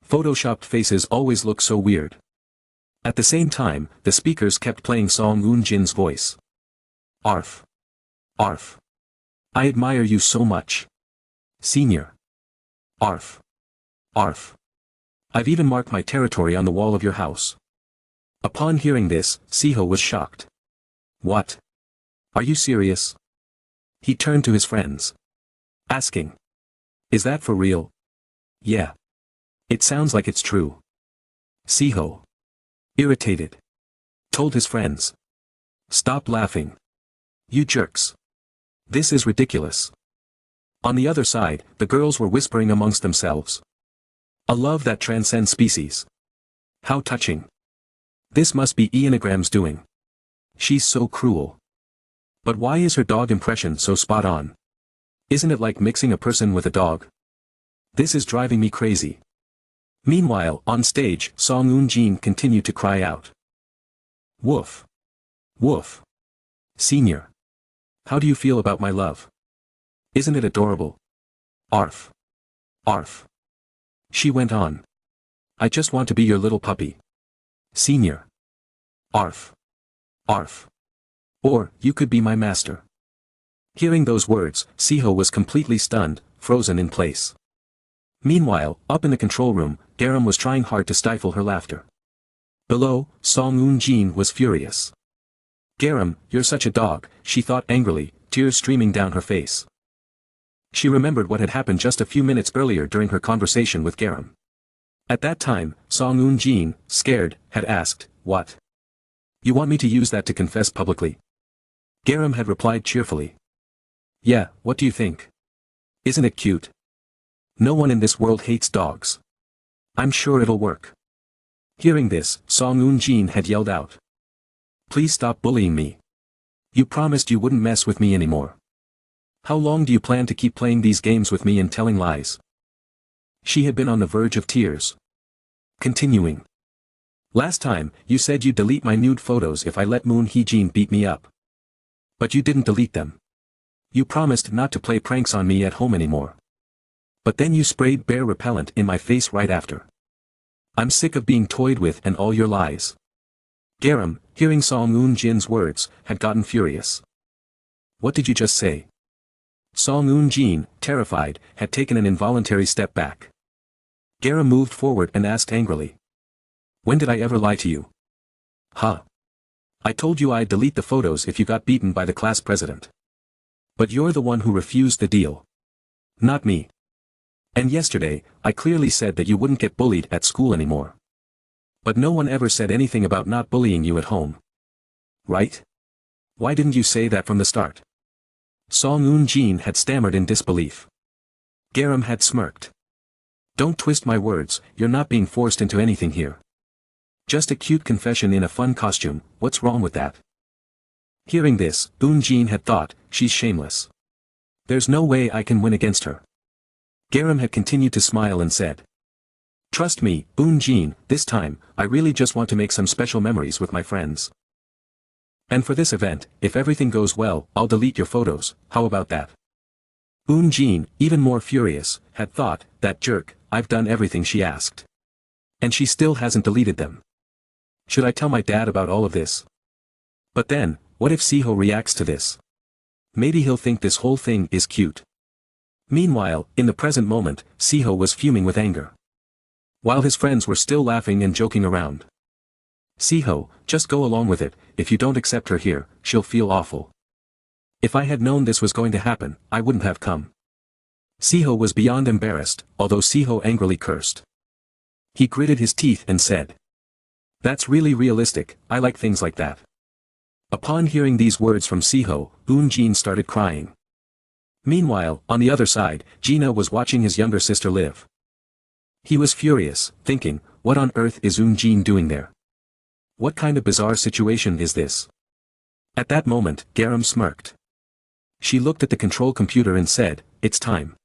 Photoshopped faces always look so weird. At the same time, the speakers kept playing Song Yoon Jin's voice. Arf. Arf. I admire you so much. Senior. Arf. Arf. I've even marked my territory on the wall of your house. Upon hearing this, Siho was shocked. What? Are you serious? He turned to his friends. Asking. Is that for real? Yeah. It sounds like it's true. Siho. Irritated. Told his friends. Stop laughing. You jerks. This is ridiculous. On the other side, the girls were whispering amongst themselves. A love that transcends species. How touching. This must be Ianagram's doing. She's so cruel. But why is her dog impression so spot on? Isn't it like mixing a person with a dog? This is driving me crazy. Meanwhile, on stage, Song Yoon Jin continued to cry out. Woof. Woof. Senior. How do you feel about my love? Isn't it adorable? Arf. Arf. She went on. I just want to be your little puppy. Senior. Arf. Arf. Or, you could be my master. Hearing those words, Siho was completely stunned, frozen in place. Meanwhile, up in the control room, Garam was trying hard to stifle her laughter. Below, Song Yoon Jin was furious. Garam, you're such a dog, she thought angrily, tears streaming down her face. She remembered what had happened just a few minutes earlier during her conversation with Garam. At that time, Song Yoon Jin, scared, had asked, What? You want me to use that to confess publicly? Garam had replied cheerfully. Yeah, what do you think? Isn't it cute? No one in this world hates dogs. I'm sure it'll work. Hearing this, Song Yoon Jin had yelled out. Please stop bullying me. You promised you wouldn't mess with me anymore. How long do you plan to keep playing these games with me and telling lies? She had been on the verge of tears. Continuing. Last time, you said you'd delete my nude photos if I let Moon Hee-jin beat me up. But you didn't delete them. You promised not to play pranks on me at home anymore. But then you sprayed bear repellent in my face right after. I'm sick of being toyed with and all your lies. Garam, hearing Song Yoon Jin's words, had gotten furious. What did you just say? Song Yoon Jin, terrified, had taken an involuntary step back. Garam moved forward and asked angrily. When did I ever lie to you? Huh? I told you I'd delete the photos if you got beaten by the class president. But you're the one who refused the deal. Not me. And yesterday, I clearly said that you wouldn't get bullied at school anymore. But no one ever said anything about not bullying you at home. Right? Why didn't you say that from the start? Song Yoon Jin had stammered in disbelief. Garam had smirked. Don't twist my words, you're not being forced into anything here. Just a cute confession in a fun costume, what's wrong with that? Hearing this, Yoon Jin had thought, she's shameless. There's no way I can win against her. Garam had continued to smile and said. Trust me, Yoon Jin, this time, I really just want to make some special memories with my friends. And for this event, if everything goes well, I'll delete your photos, how about that? Yoon Jin, even more furious, had thought, that jerk, I've done everything she asked. And she still hasn't deleted them. Should I tell my dad about all of this? But then, what if Siho reacts to this? Maybe he'll think this whole thing is cute. Meanwhile, in the present moment, Siho was fuming with anger. While his friends were still laughing and joking around. Siho, just go along with it, if you don't accept her here, she'll feel awful. If I had known this was going to happen, I wouldn't have come. Siho was beyond embarrassed, although Siho angrily cursed. He gritted his teeth and said. That's really realistic, I like things like that. Upon hearing these words from Siho, Yoon Jin started crying. Meanwhile, on the other side, Gina was watching his younger sister live. He was furious, thinking, what on earth is Jin doing there? What kind of bizarre situation is this? At that moment, Garam smirked. She looked at the control computer and said, it's time.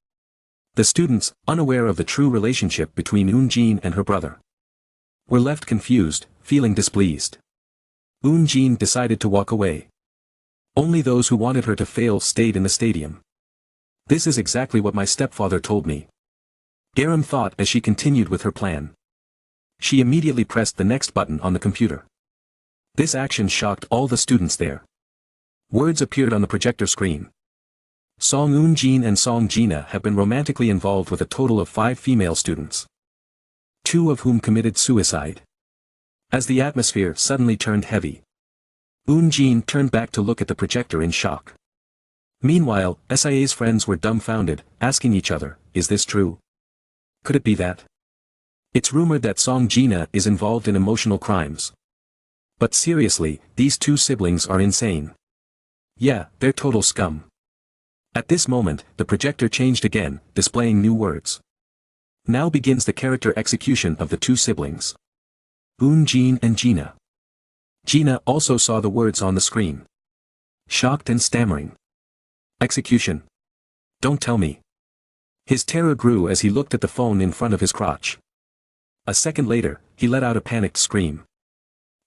The students, unaware of the true relationship between Jin and her brother, were left confused, feeling displeased. Jin decided to walk away. Only those who wanted her to fail stayed in the stadium. This is exactly what my stepfather told me. Garam thought as she continued with her plan. She immediately pressed the next button on the computer. This action shocked all the students there. Words appeared on the projector screen. Song Jin and Song Gina have been romantically involved with a total of 5 female students, 2 of whom committed suicide. As the atmosphere suddenly turned heavy, Jin turned back to look at the projector in shock. Meanwhile, SIA's friends were dumbfounded, asking each other, is this true? Could it be that? It's rumored that Song Gina is involved in emotional crimes. But seriously, these 2 siblings are insane. Yeah, they're total scum. At this moment, the projector changed again, displaying new words. Now begins the character execution of the 2 siblings. Jin and Gina. Gina also saw the words on the screen. Shocked and stammering. Execution. Don't tell me. His terror grew as he looked at the phone in front of his crotch. A second later, he let out a panicked scream.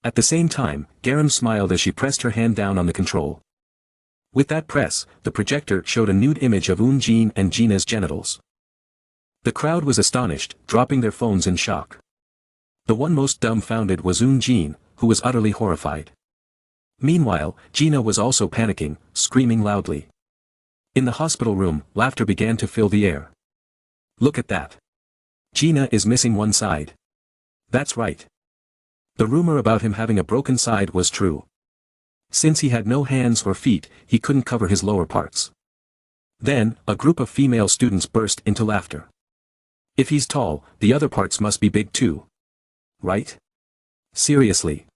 At the same time, Garam smiled as she pressed her hand down on the control. With that press, the projector showed a nude image of Jin and Gina's genitals. The crowd was astonished, dropping their phones in shock. The one most dumbfounded was Jin, who was utterly horrified. Meanwhile, Gina was also panicking, screaming loudly. In the hospital room, laughter began to fill the air. Look at that. Gina is missing one side. That's right. The rumor about him having a broken side was true. Since he had no hands or feet, he couldn't cover his lower parts. Then, a group of female students burst into laughter. If he's tall, the other parts must be big too. Right? Seriously.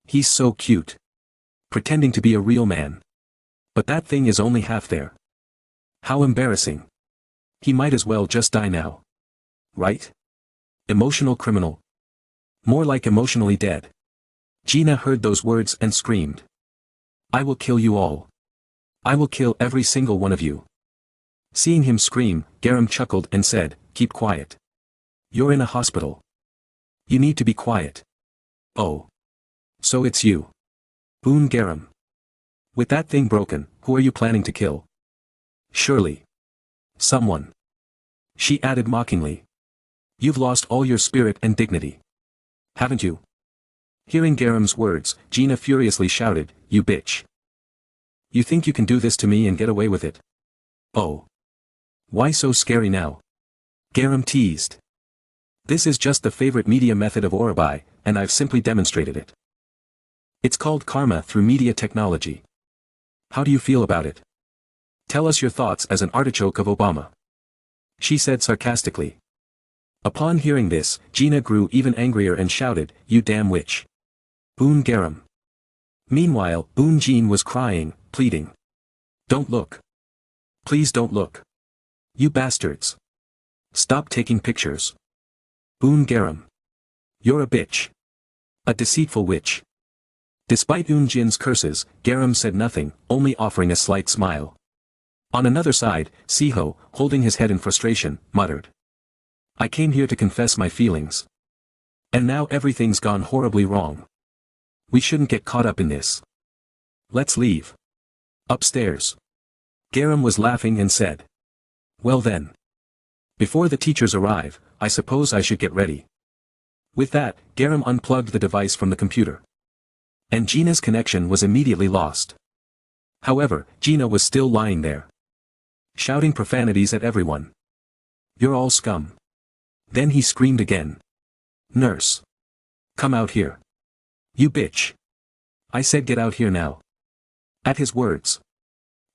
He's so cute. Pretending to be a real man. But that thing is only half there. How embarrassing. He might as well just die now. Right? Emotional criminal. More like emotionally dead. Gina heard those words and screamed. I will kill you all. I will kill every single one of you. Seeing him scream, Garam chuckled and said, keep quiet. You're in a hospital. You need to be quiet. Oh. So it's you. Garam. With that thing broken, who are you planning to kill? Surely. Someone. She added mockingly. You've lost all your spirit and dignity. Haven't you? Hearing Garam's words, Gina furiously shouted, you bitch. You think you can do this to me and get away with it? Oh. Why so scary now? Garam teased. This is just the favorite media method of Orabai, and I've simply demonstrated it. It's called karma through media technology. How do you feel about it? Tell us your thoughts as an artichoke of Obama. She said sarcastically. Upon hearing this, Gina grew even angrier and shouted, you damn witch. Garam. Meanwhile, Jin was crying, pleading. Don't look. Please don't look. You bastards. Stop taking pictures. Garam. You're a bitch. A deceitful witch. Despite Jin's curses, Garam said nothing, only offering a slight smile. On another side, Siho, holding his head in frustration, muttered. I came here to confess my feelings. And now everything's gone horribly wrong. We shouldn't get caught up in this. Let's leave. Upstairs. Garam was laughing and said. Well then. Before the teachers arrive, I suppose I should get ready. With that, Garam unplugged the device from the computer. And Gina's connection was immediately lost. However, Gina was still lying there, shouting profanities at everyone. You're all scum. Then he screamed again. Nurse. Come out here. You bitch. I said get out here now. At his words,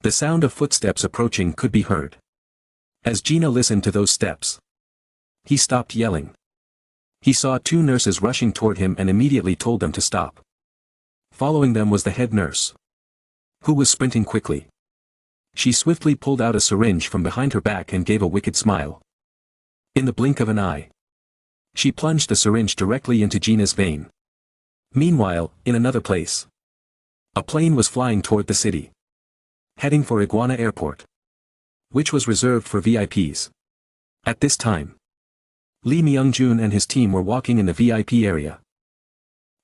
the sound of footsteps approaching could be heard. As Gina listened to those steps, he stopped yelling. He saw 2 nurses rushing toward him and immediately told them to stop. Following them was the head nurse, who was sprinting quickly. She swiftly pulled out a syringe from behind her back and gave a wicked smile. In the blink of an eye, she plunged the syringe directly into Gina's vein. Meanwhile, in another place, a plane was flying toward the city, heading for Iguana Airport, which was reserved for VIPs. At this time, Lee Myung-jun and his team were walking in the VIP area.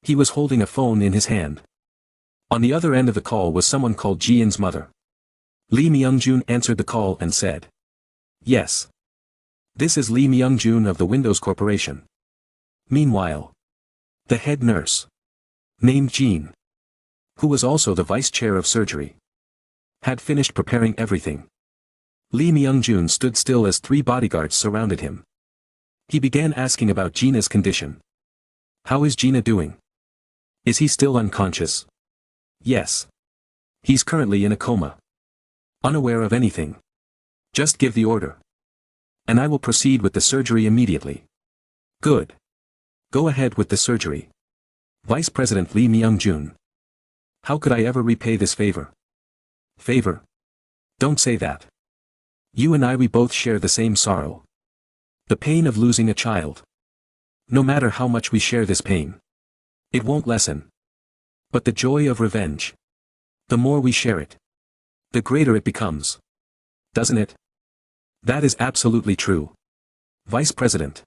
He was holding a phone in his hand. On the other end of the call was someone called Ji-in's mother. Lee Myung-jun answered the call and said, "Yes. This is Lee Myung-jun of the Windows Corporation." Meanwhile, the head nurse, named Jean, who was also the vice chair of surgery, had finished preparing everything. Lee Myung-jun stood still as 3 bodyguards surrounded him. He began asking about Gina's condition. "How is Gina doing? Is he still unconscious?" "Yes. He's currently in a coma. Unaware of anything. Just give the order, and I will proceed with the surgery immediately." "Good. Go ahead with the surgery." Vice President Lee Myung-jun. "How could I ever repay this favor?" "Favor? Don't say that. You and we both share the same sorrow. The pain of losing a child. No matter how much we share this pain, it won't lessen. But the joy of revenge, the more we share it, the greater it becomes. Doesn't it?" "That is absolutely true, Vice President.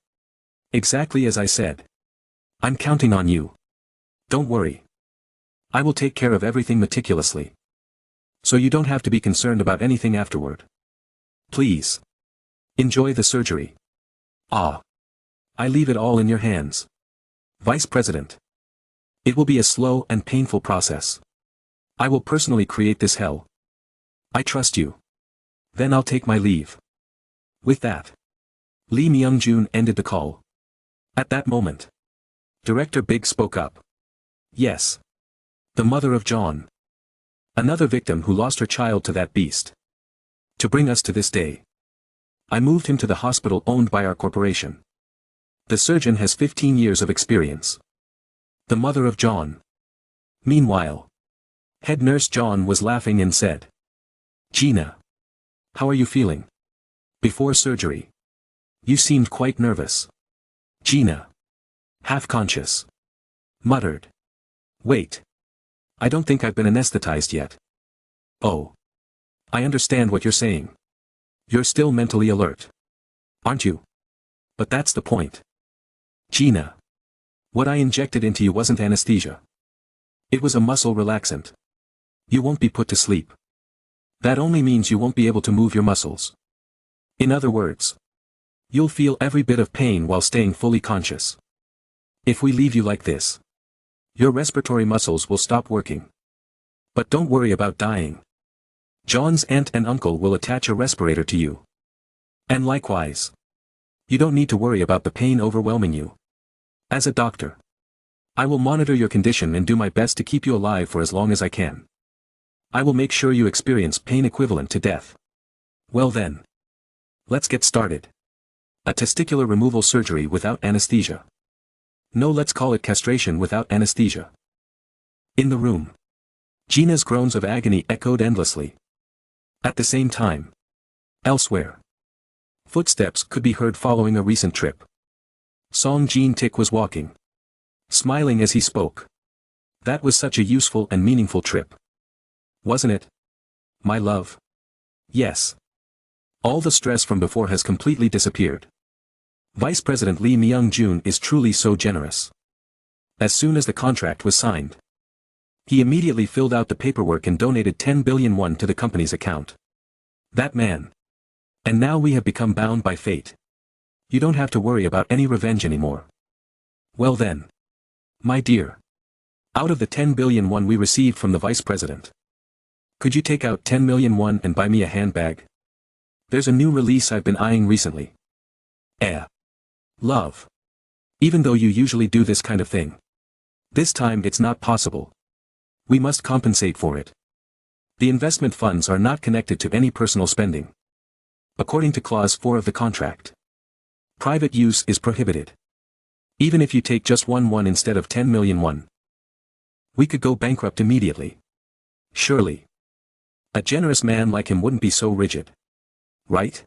Exactly as I said. I'm counting on you. Don't worry. I will take care of everything meticulously, so you don't have to be concerned about anything afterward. Please enjoy the surgery." "Ah. I leave it all in your hands, Vice President. It will be a slow and painful process. I will personally create this hell. I trust you. Then I'll take my leave." With that, Lee Myung-jun ended the call. At that moment, Director Big spoke up. "Yes. The mother of John. Another victim who lost her child to that beast. To bring us to this day. I moved him to the hospital owned by our corporation. The surgeon has 15 years of experience. The mother of John." Meanwhile, head nurse John was laughing and said, "Gina. How are you feeling? Before surgery, you seemed quite nervous." Gina, half conscious, muttered, "Wait. I don't think I've been anesthetized yet." "Oh. I understand what you're saying. You're still mentally alert, aren't you? But that's the point. Gina. What I injected into you wasn't anesthesia. It was a muscle relaxant. You won't be put to sleep. That only means you won't be able to move your muscles. In other words, you'll feel every bit of pain while staying fully conscious. If we leave you like this, your respiratory muscles will stop working. But don't worry about dying. John's aunt and uncle will attach a respirator to you. And likewise, you don't need to worry about the pain overwhelming you. As a doctor, I will monitor your condition and do my best to keep you alive for as long as I can. I will make sure you experience pain equivalent to death. Well then, let's get started. A testicular removal surgery without anesthesia. No, let's call it castration without anesthesia." In the room, Gina's groans of agony echoed endlessly. At the same time, elsewhere, footsteps could be heard following a recent trip. Song Jin-tik was walking, smiling as he spoke. That was such a useful and meaningful trip. Wasn't it? My love. Yes. All the stress from before has completely disappeared. Vice President Lee Myung-jun is truly so generous. As soon as the contract was signed, he immediately filled out the paperwork and donated 10 billion won to the company's account. That man. And now we have become bound by fate. You don't have to worry about any revenge anymore. Well then. My dear. Out of the 10 billion won we received from the vice president, could you take out 10 million won and buy me a handbag? There's a new release I've been eyeing recently. Love. Even though you usually do this kind of thing, this time it's not possible. We must compensate for it. The investment funds are not connected to any personal spending. According to Clause 4 of the contract, private use is prohibited. Even if you take just 1 won instead of 10 million won, we could go bankrupt immediately. Surely. A generous man like him wouldn't be so rigid. Right?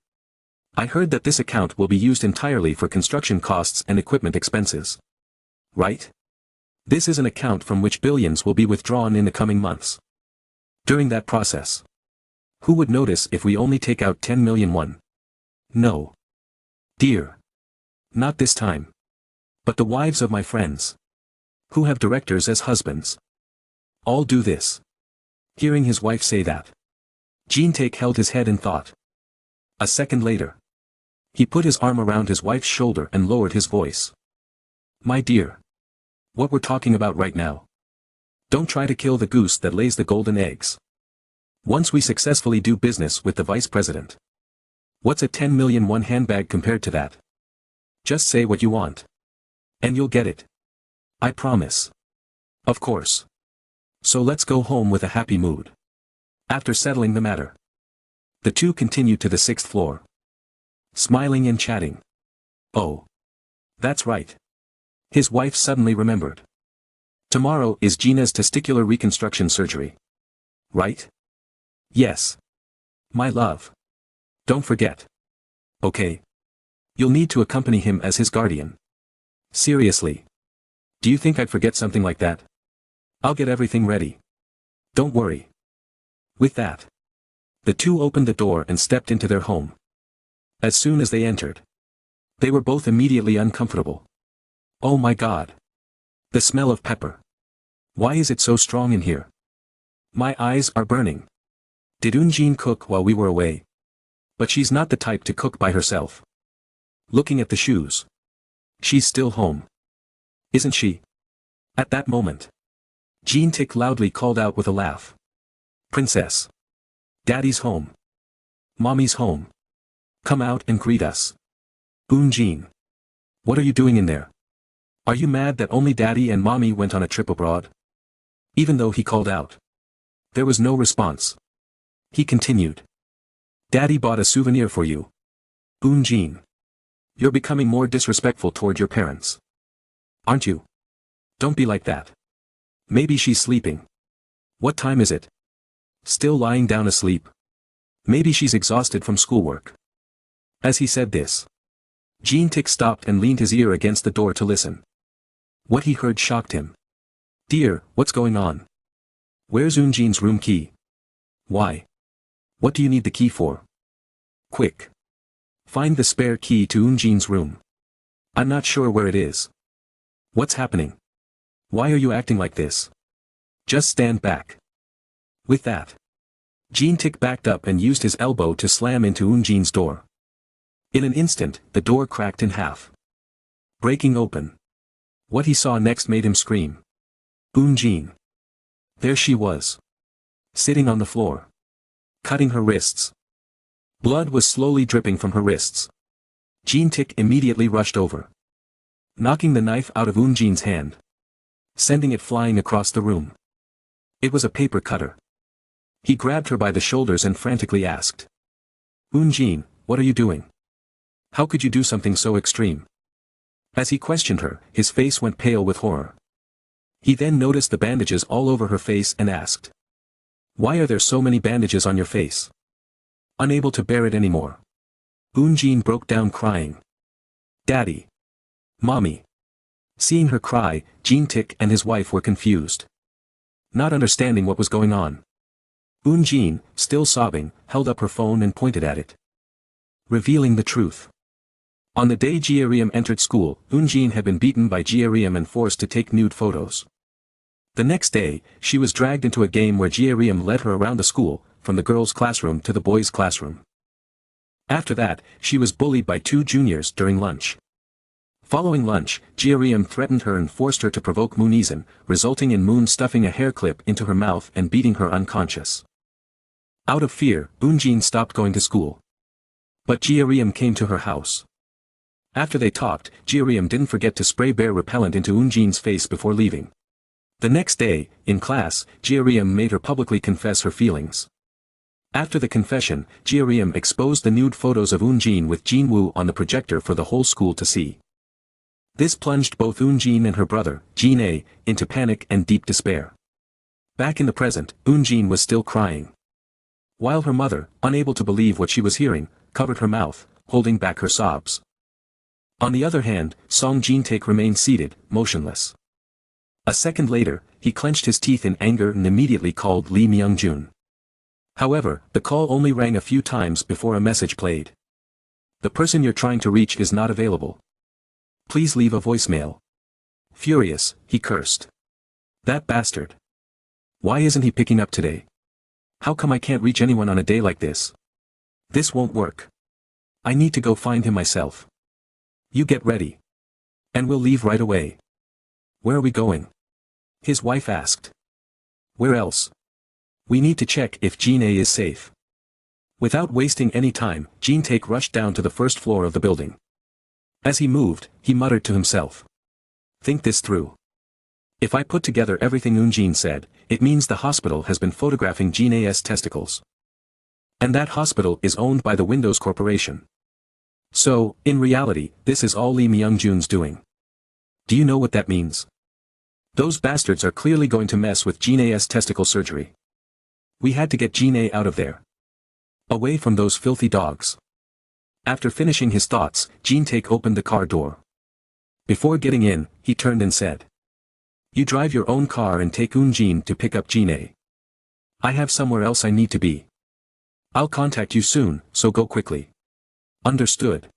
I heard that this account will be used entirely for construction costs and equipment expenses. Right? This is an account from which billions will be withdrawn in the coming months. During that process, who would notice if we only take out 10 million won? No. Dear. Not this time. But the wives of my friends, who have directors as husbands, all do this. Hearing his wife say that, Jin-taek held his head in thought. A second later, he put his arm around his wife's shoulder and lowered his voice. My dear. What we're talking about right now. Don't try to kill the goose that lays the golden eggs. Once we successfully do business with the vice president. What's a 10 million won handbag compared to that? Just say what you want. And you'll get it. I promise. Of course. So let's go home with a happy mood. After settling the matter, the two continued to the 6th floor. Smiling and chatting. Oh. That's right. His wife suddenly remembered. Tomorrow is Gina's testicular reconstruction surgery. Right? Yes. My love. Don't forget. Okay. You'll need to accompany him as his guardian. Seriously. Do you think I'd forget something like that? I'll get everything ready. Don't worry. With that, the two opened the door and stepped into their home. As soon as they entered, they were both immediately uncomfortable. Oh my God. The smell of pepper. Why is it so strong in here? My eyes are burning. Did Eun-jin cook while we were away? But she's not the type to cook by herself. Looking at the shoes. She's still home. Isn't she? At that moment, Jin-taek loudly called out with a laugh. Princess. Daddy's home. Mommy's home. Come out and greet us. Eun-jin. What are you doing in there? Are you mad that only Daddy and Mommy went on a trip abroad? Even though he called out, there was no response. He continued. Daddy bought a souvenir for you. Eun-jin. You're becoming more disrespectful toward your parents. Aren't you? Don't be like that. Maybe she's sleeping. What time is it? Still lying down asleep. Maybe she's exhausted from schoolwork. As he said this, Jin-taek stopped and leaned his ear against the door to listen. What he heard shocked him. Dear, what's going on? Where's Eun-jin's room key? Why? What do you need the key for? Quick. Find the spare key to Eun-jin's room. I'm not sure where it is. What's happening? Why are you acting like this? Just stand back. With that, Jin-taek backed up and used his elbow to slam into Eun-jin's door. In an instant, the door cracked in half, breaking open. What he saw next made him scream. Eun-jin. There she was. Sitting on the floor. Cutting her wrists. Blood was slowly dripping from her wrists. Jin-taek immediately rushed over, knocking the knife out of Eun-jin's hand, sending it flying across the room. It was a paper cutter. He grabbed her by the shoulders and frantically asked. Eun-jin, what are you doing? How could you do something so extreme? As he questioned her, his face went pale with horror. He then noticed the bandages all over her face and asked. Why are there so many bandages on your face? Unable to bear it anymore, Eun-jin broke down crying. Daddy. Mommy. Seeing her cry, Jin-taek and his wife were confused, not understanding what was going on. Eun-jin, still sobbing, held up her phone and pointed at it, revealing the truth. On the day Ji-reum entered school, Eun-jin had been beaten by Ji-reum and forced to take nude photos. The next day, she was dragged into a game where Ji-reum led her around the school, from the girls' classroom to the boys' classroom. After that, she was bullied by two juniors during lunch. Following lunch, Ji-reum threatened her and forced her to provoke Moon-izin, resulting in Moon stuffing a hair clip into her mouth and beating her unconscious. Out of fear, Eun-jin stopped going to school. But Ji-reum came to her house. After they talked, Ji-reum didn't forget to spray bear repellent into Eun-jin's face before leaving. The next day, in class, Ji-reum made her publicly confess her feelings. After the confession, Ji-reum exposed the nude photos of Eun-jin with Jin-woo on the projector for the whole school to see. This plunged both Eun-jin and her brother, Jin-ae, into panic and deep despair. Back in the present, Eun-jin was still crying. While her mother, unable to believe what she was hearing, covered her mouth, holding back her sobs. On the other hand, Song Jin-taek remained seated, motionless. A second later, he clenched his teeth in anger and immediately called Lee Myung-jun. However, the call only rang a few times before a message played. The person you're trying to reach is not available. Please leave a voicemail. Furious, he cursed. That bastard. Why isn't he picking up today? How come I can't reach anyone on a day like this? This won't work. I need to go find him myself. You get ready. And we'll leave right away. Where are we going? His wife asked. Where else? We need to check if Jin-ae is safe. Without wasting any time, Jin-taek rushed down to the first floor of the building. As he moved, he muttered to himself. Think this through. If I put together everything Eun-jin said, it means the hospital has been photographing Jin-ae's testicles. And that hospital is owned by the Windows Corporation. So, in reality, this is all Lee Myung-jun's doing. Do you know what that means? Those bastards are clearly going to mess with Jin-ae's testicle surgery. We had to get Jin-ae out of there. Away from those filthy dogs. After finishing his thoughts, Jin-taek opened the car door. Before getting in, he turned and said. You drive your own car and take Eun-jin to pick up Jin-ae. I have somewhere else I need to be. I'll contact you soon, so go quickly. Understood.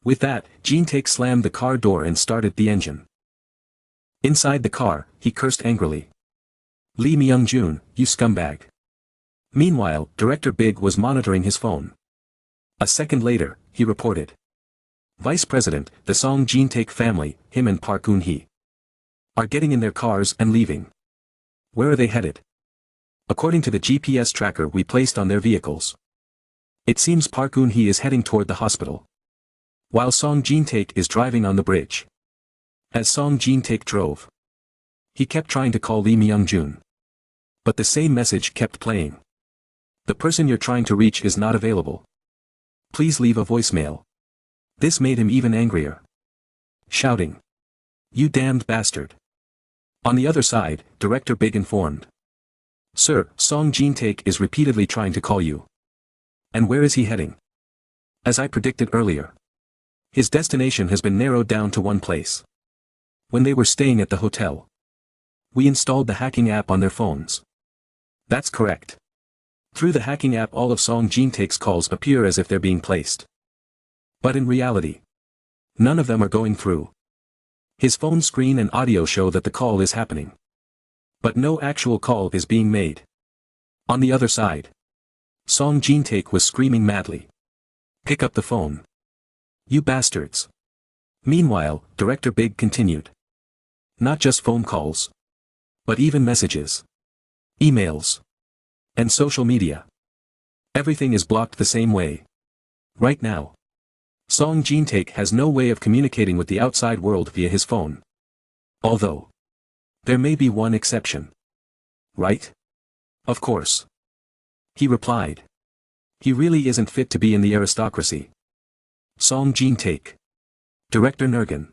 With that, Jin-taek slammed the car door and started the engine. Inside the car, he cursed angrily. Lee Myung-jun, you scumbag. Meanwhile, Director Big was monitoring his phone. A second later, he reported. Vice President, the Song Jin-taek family, him and Park Eun-hee, are getting in their cars and leaving. Where are they headed? According to the GPS tracker we placed on their vehicles. It seems Park Eun-hee is heading toward the hospital. While Song Jin-taek is driving on the bridge. As Song Jin-taek drove, he kept trying to call Lee Myung-jun. But the same message kept playing. The person you're trying to reach is not available. Please leave a voicemail. This made him even angrier. Shouting. You damned bastard. On the other side, Director Big informed. Sir, Song Jin-taek is repeatedly trying to call you. And where is he heading? As I predicted earlier. His destination has been narrowed down to one place. When they were staying at the hotel, we installed the hacking app on their phones. That's correct. Through the hacking app all of Song Jin-taek's calls appear as if they're being placed. But in reality, none of them are going through. His phone screen and audio show that the call is happening. But no actual call is being made. On the other side, Song Jin-taek was screaming madly. Pick up the phone. You bastards. Meanwhile, Director Big continued. Not just phone calls, but even messages, emails, and social media. Everything is blocked the same way. Right now, Song Jin-taek has no way of communicating with the outside world via his phone. Although, there may be one exception. Right? Of course. He replied. He really isn't fit to be in the aristocracy. Song Jin-taek. Director Nergan.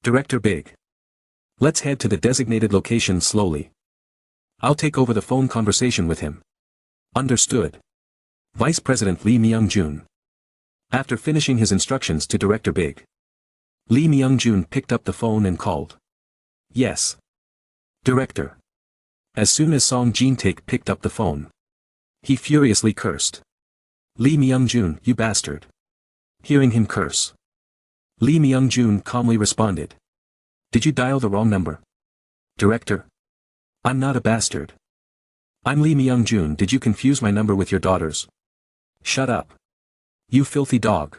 Director Big. Let's head to the designated location slowly. I'll take over the phone conversation with him. Understood. Vice President Lee Myung-jun. After finishing his instructions to Director Big, Lee Myung-jun picked up the phone and called. Yes. Director. As soon as Song Jin-taek picked up the phone, he furiously cursed. Lee Myung-jun, you bastard. Hearing him curse, Lee Myung-jun calmly responded. Did you dial the wrong number? Director. I'm not a bastard. I'm Lee Myung-jun. Did you confuse my number with your daughter's? Shut up. You filthy dog.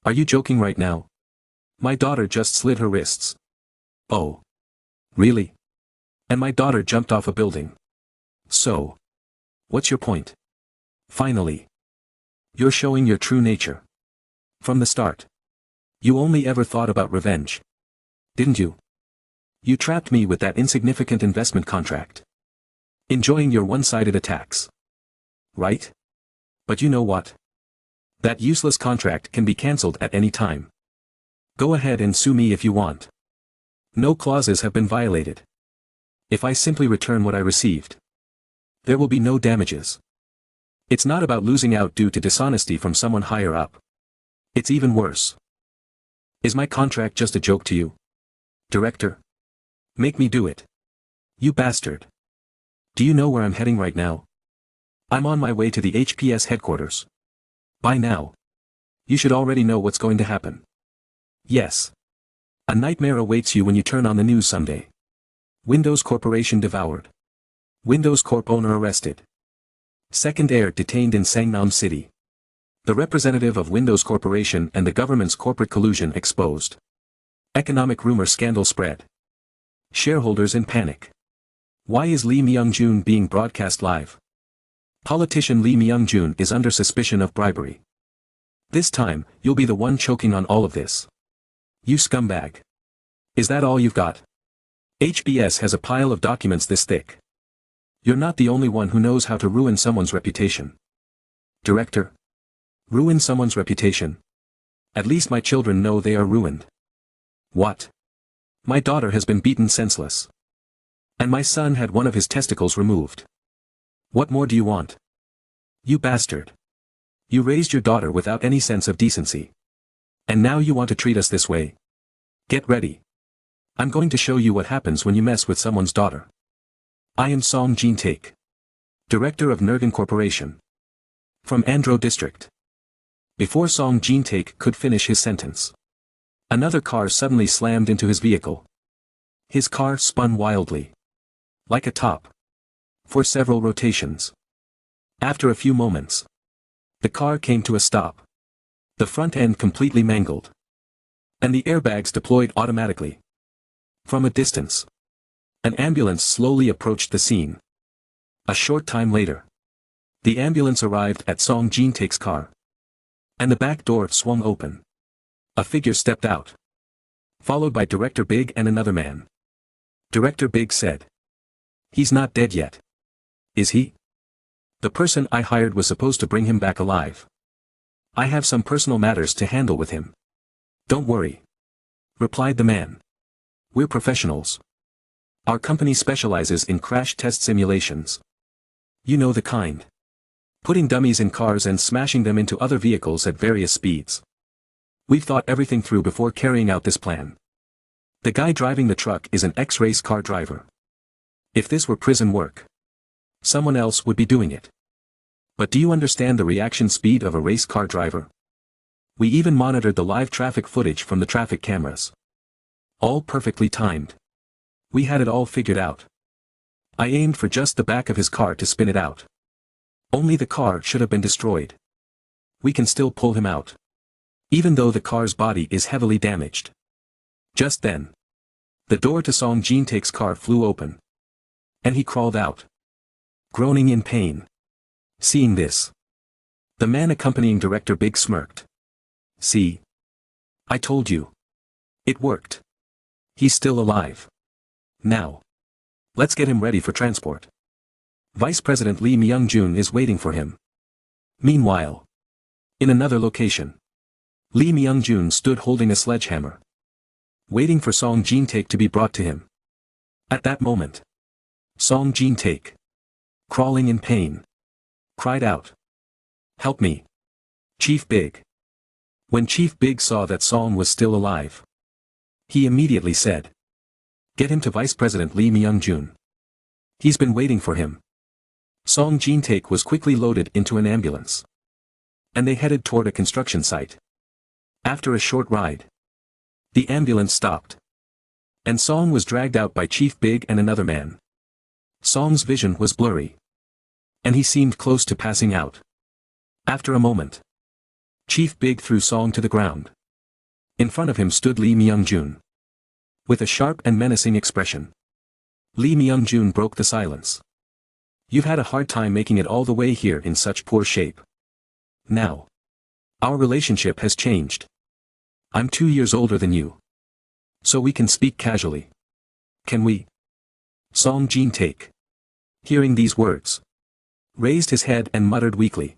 Are you joking right now? My daughter just slit her wrists. Oh. Really? And my daughter jumped off a building. So. What's your point? Finally. You're showing your true nature. From the start. You only ever thought about revenge. Didn't you? You trapped me with that insignificant investment contract. Enjoying your one-sided attacks. Right? But you know what? That useless contract can be cancelled at any time. Go ahead and sue me if you want. No clauses have been violated. If I simply return what I received, there will be no damages. It's not about losing out due to dishonesty from someone higher up. It's even worse. Is my contract just a joke to you? Director? Make me do it. You bastard. Do you know where I'm heading right now? I'm on my way to the HPS headquarters. By now. You should already know what's going to happen. Yes. A nightmare awaits you when you turn on the news someday. Windows Corporation devoured. Windows Corp owner arrested. Second heir detained in Sangnam City. The representative of Windows Corporation and the government's corporate collusion exposed. Economic rumor scandal spread. Shareholders in panic. Why is Lee Myung-joon being broadcast live? Politician Lee Myung-joon is under suspicion of bribery. This time, you'll be the one choking on all of this. You scumbag. Is that all you've got? HBS has a pile of documents this thick. You're not the only one who knows how to ruin someone's reputation. Director? Ruin someone's reputation? At least my children know they are ruined. What? My daughter has been beaten senseless. And my son had one of his testicles removed. What more do you want? You bastard. You raised your daughter without any sense of decency. And now you want to treat us this way? Get ready. I'm going to show you what happens when you mess with someone's daughter. I am Song Jin-taek, Director of Nergan Corporation. From Andro District. Before Song Jin-taek could finish his sentence, another car suddenly slammed into his vehicle. His car spun wildly. Like a top. For several rotations. After a few moments, the car came to a stop. The front end completely mangled. And the airbags deployed automatically. From a distance, an ambulance slowly approached the scene. A short time later, the ambulance arrived at Song Jin-taek's car. And the back door swung open. A figure stepped out. Followed by Director Big and another man. Director Big said. He's not dead yet. Is he? The person I hired was supposed to bring him back alive. I have some personal matters to handle with him. Don't worry. Replied the man. We're professionals. Our company specializes in crash test simulations. You know the kind. Putting dummies in cars and smashing them into other vehicles at various speeds. We've thought everything through before carrying out this plan. The guy driving the truck is an ex-race car driver. If this were prison work, someone else would be doing it. But do you understand the reaction speed of a race car driver? We even monitored the live traffic footage from the traffic cameras. All perfectly timed. We had it all figured out. I aimed for just the back of his car to spin it out. Only the car should have been destroyed. We can still pull him out. Even though the car's body is heavily damaged. Just then, the door to Song Jin-taek's car flew open. And he crawled out. Groaning in pain. Seeing this, the man accompanying Director Big smirked. See? I told you. It worked. He's still alive. Now, let's get him ready for transport. Vice President Lee Myung-joon is waiting for him. Meanwhile, in another location, Lee Myung-joon stood holding a sledgehammer, waiting for Song Jin-taek to be brought to him. At that moment, Song Jin-taek, crawling in pain, cried out. Help me. Chief Big. When Chief Big saw that Song was still alive, he immediately said, get him to Vice President Lee Myung-joon. He's been waiting for him. Song Jin-taek was quickly loaded into an ambulance. And they headed toward a construction site. After a short ride, the ambulance stopped. And Song was dragged out by Chief Big and another man. Song's vision was blurry. And he seemed close to passing out. After a moment, Chief Big threw Song to the ground. In front of him stood Lee Myung-joon. With a sharp and menacing expression. Lee Myung-joon broke the silence. You've had a hard time making it all the way here in such poor shape. Now, our relationship has changed. I'm 2 years older than you. So we can speak casually. Can we? Song Jin-taek, hearing these words, raised his head and muttered weakly.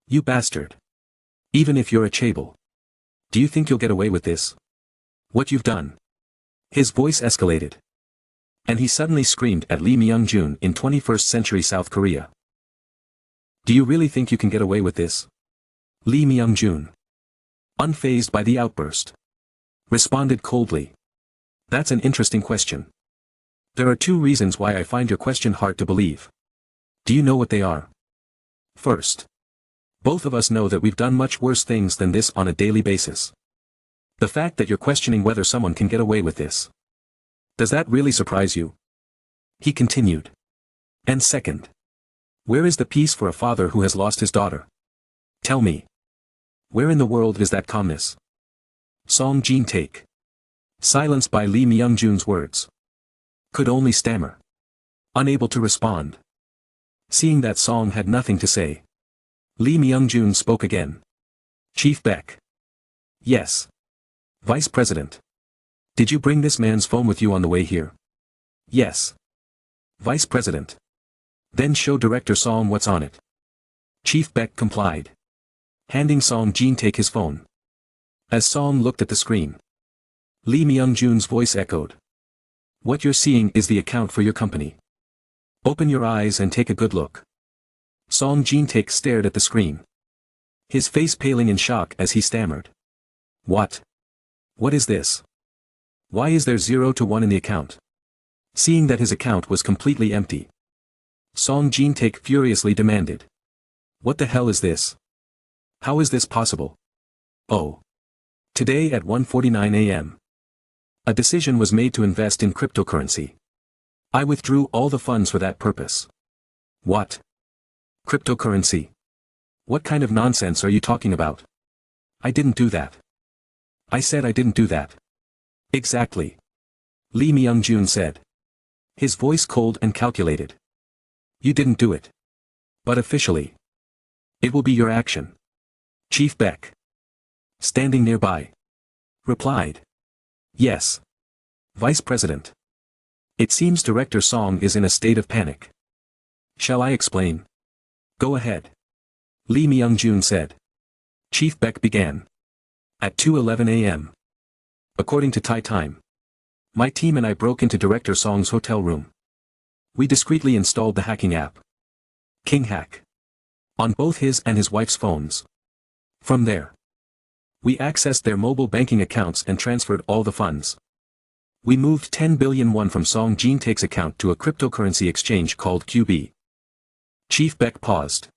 You bastard. Even if you're a chaebol. Do you think you'll get away with this? What you've done. His voice escalated. And he suddenly screamed at Lee Myung-joon in 21st century South Korea. Do you really think you can get away with this? Lee Myung-jun, unfazed by the outburst, responded coldly. That's an interesting question. There are two reasons why I find your question hard to believe. Do you know what they are? First, both of us know that we've done much worse things than this on a daily basis. The fact that you're questioning whether someone can get away with this. Does that really surprise you? He continued. And second, where is the peace for a father who has lost his daughter? Tell me. Where in the world is that calmness? Song Jin-taek, silenced by Lee Myung-jun's words, could only stammer, unable to respond. Seeing that Song had nothing to say, Lee Myung-jun spoke again. Chief Beck. Yes. Vice President. Did you bring this man's phone with you on the way here? Yes. Vice President. Then show Director Song what's on it. Chief Beck complied, handing Song Jin-taek his phone. As Song looked at the screen, Lee Myung-jun's voice echoed. What you're seeing is the account for your company. Open your eyes and take a good look. Song Jin-taek stared at the screen, his face paling in shock as he stammered. What? What is this? Why is there 0 to 1 in the account? Seeing that his account was completely empty, Song Jin-taek furiously demanded. What the hell is this? How is this possible? Oh. Today at 1:49 a.m. a decision was made to invest in cryptocurrency. I withdrew all the funds for that purpose. What? Cryptocurrency? What kind of nonsense are you talking about? I didn't do that. I said I didn't do that. Exactly. Lee Myung-jun said, his voice cold and calculated. You didn't do it. But officially, it will be your action. Chief Beck, standing nearby, replied. Yes. Vice President. It seems Director Song is in a state of panic. Shall I explain? Go ahead. Lee Myung-jun said. Chief Beck began. At 2:11 a.m. according to Thai time, my team and I broke into Director Song's hotel room. We discreetly installed the hacking app, King Hack, on both his and his wife's phones. From there, we accessed their mobile banking accounts and transferred all the funds. We moved 10 billion won from Song Jin-taek's account to a cryptocurrency exchange called QB. Chief Beck paused,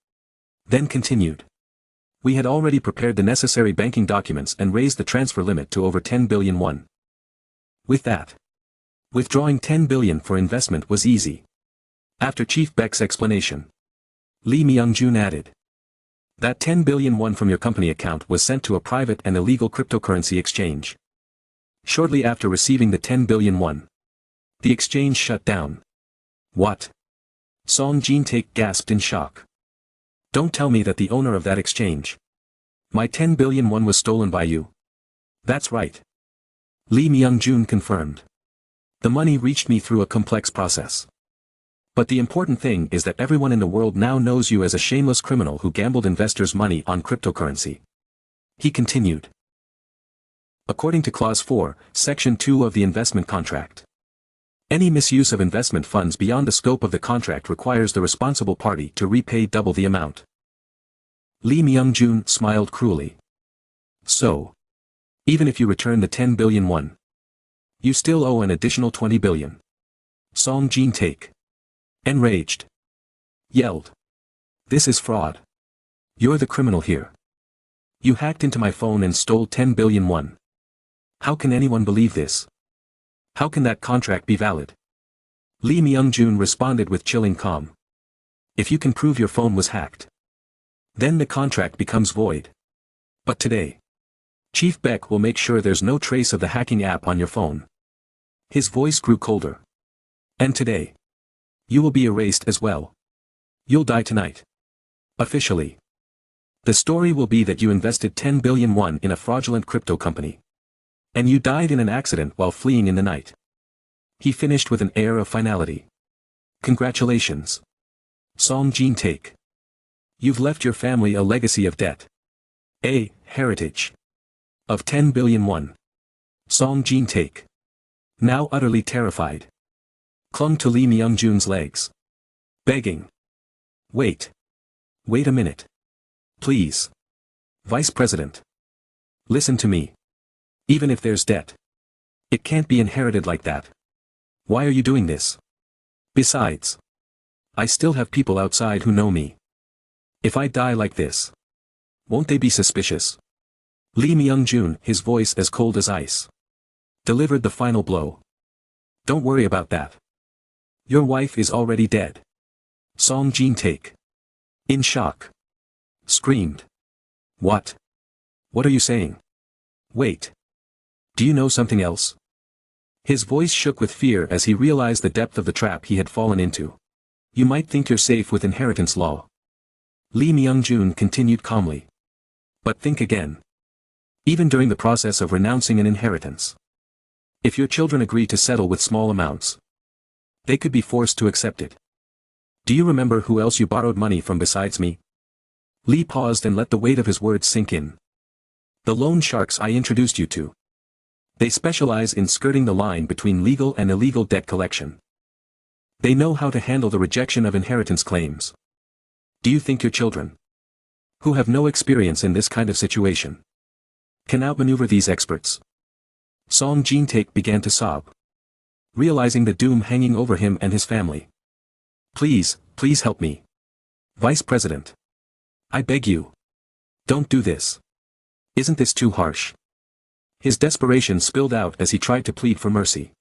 then continued. We had already prepared the necessary banking documents and raised the transfer limit to over 10 billion won. With that, withdrawing 10 billion for investment was easy. After Chief Beck's explanation, Lee Myung-jun added. That 10 billion won from your company account was sent to a private and illegal cryptocurrency exchange. Shortly after receiving the 10 billion won, the exchange shut down. What? Song Jin-taek gasped in shock. Don't tell me that the owner of that exchange, my 10 billion won, was stolen by you. That's right. Lee Myung-jun confirmed. The money reached me through a complex process. But the important thing is that everyone in the world now knows you as a shameless criminal who gambled investors' money on cryptocurrency. He continued. According to Clause 4, Section 2 of the investment contract, any misuse of investment funds beyond the scope of the contract requires the responsible party to repay double the amount. Lee Myung-jun smiled cruelly. So, even if you return the 10 billion won, you still owe an additional 20 billion. Song Jin-taek, enraged, yelled. This is fraud. You're the criminal here. You hacked into my phone and stole 10 billion won. How can anyone believe this? How can that contract be valid? Lee Myung-jun responded with chilling calm. If you can prove your phone was hacked, then the contract becomes void. But today, Chief Beck will make sure there's no trace of the hacking app on your phone. His voice grew colder. And today, you will be erased as well. You'll die tonight. Officially. The story will be that you invested 10 billion won in a fraudulent crypto company. And you died in an accident while fleeing in the night. He finished with an air of finality. Congratulations, Song Jin-taek. You've left your family a legacy of debt. A heritage of 10 billion won. Song Jin-taek, now utterly terrified, clung to Lee Myung-jun's legs, begging, wait. Wait a minute. Please. Vice President. Listen to me. Even if there's debt, it can't be inherited like that. Why are you doing this? Besides, I still have people outside who know me. If I die like this, won't they be suspicious? Lee Myung-jun, his voice as cold as ice, delivered the final blow. Don't worry about that. Your wife is already dead. Song Jin-taek, in shock, screamed. What? What are you saying? Wait. Do you know something else? His voice shook with fear as he realized the depth of the trap he had fallen into. You might think you're safe with inheritance law. Lee Myung-jun continued calmly. But think again. Even during the process of renouncing an inheritance, if your children agree to settle with small amounts, they could be forced to accept it. Do you remember who else you borrowed money from besides me? Lee paused and let the weight of his words sink in. The loan sharks I introduced you to. They specialize in skirting the line between legal and illegal debt collection. They know how to handle the rejection of inheritance claims. Do you think your children, who have no experience in this kind of situation, can outmaneuver these experts? Song Jin-taek began to sob, realizing the doom hanging over him and his family. Please, please help me. Vice President. I beg you. Don't do this. Isn't this too harsh? His desperation spilled out as he tried to plead for mercy.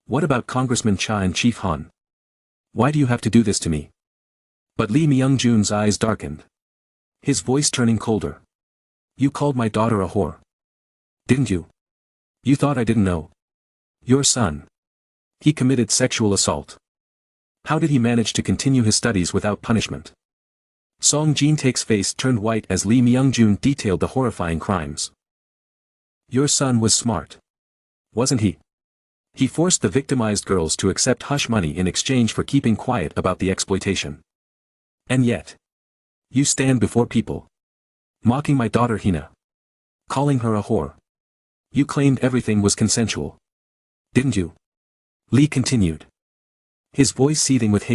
What about Congressman Cha and Chief Han? Why do you have to do this to me? But Lee Myung-jun's eyes darkened, his voice turning colder. You called my daughter a whore. Didn't you? You thought I didn't know. Your son. He committed sexual assault. How did he manage to continue his studies without punishment? Song Jin-taek's face turned white as Lee Myung-jun detailed the horrifying crimes. Your son was smart. Wasn't he? He forced the victimized girls to accept hush money in exchange for keeping quiet about the exploitation. And yet, you stand before people, mocking my daughter Hina, calling her a whore. You claimed everything was consensual. Didn't you? Lee continued, his voice seething with hatred.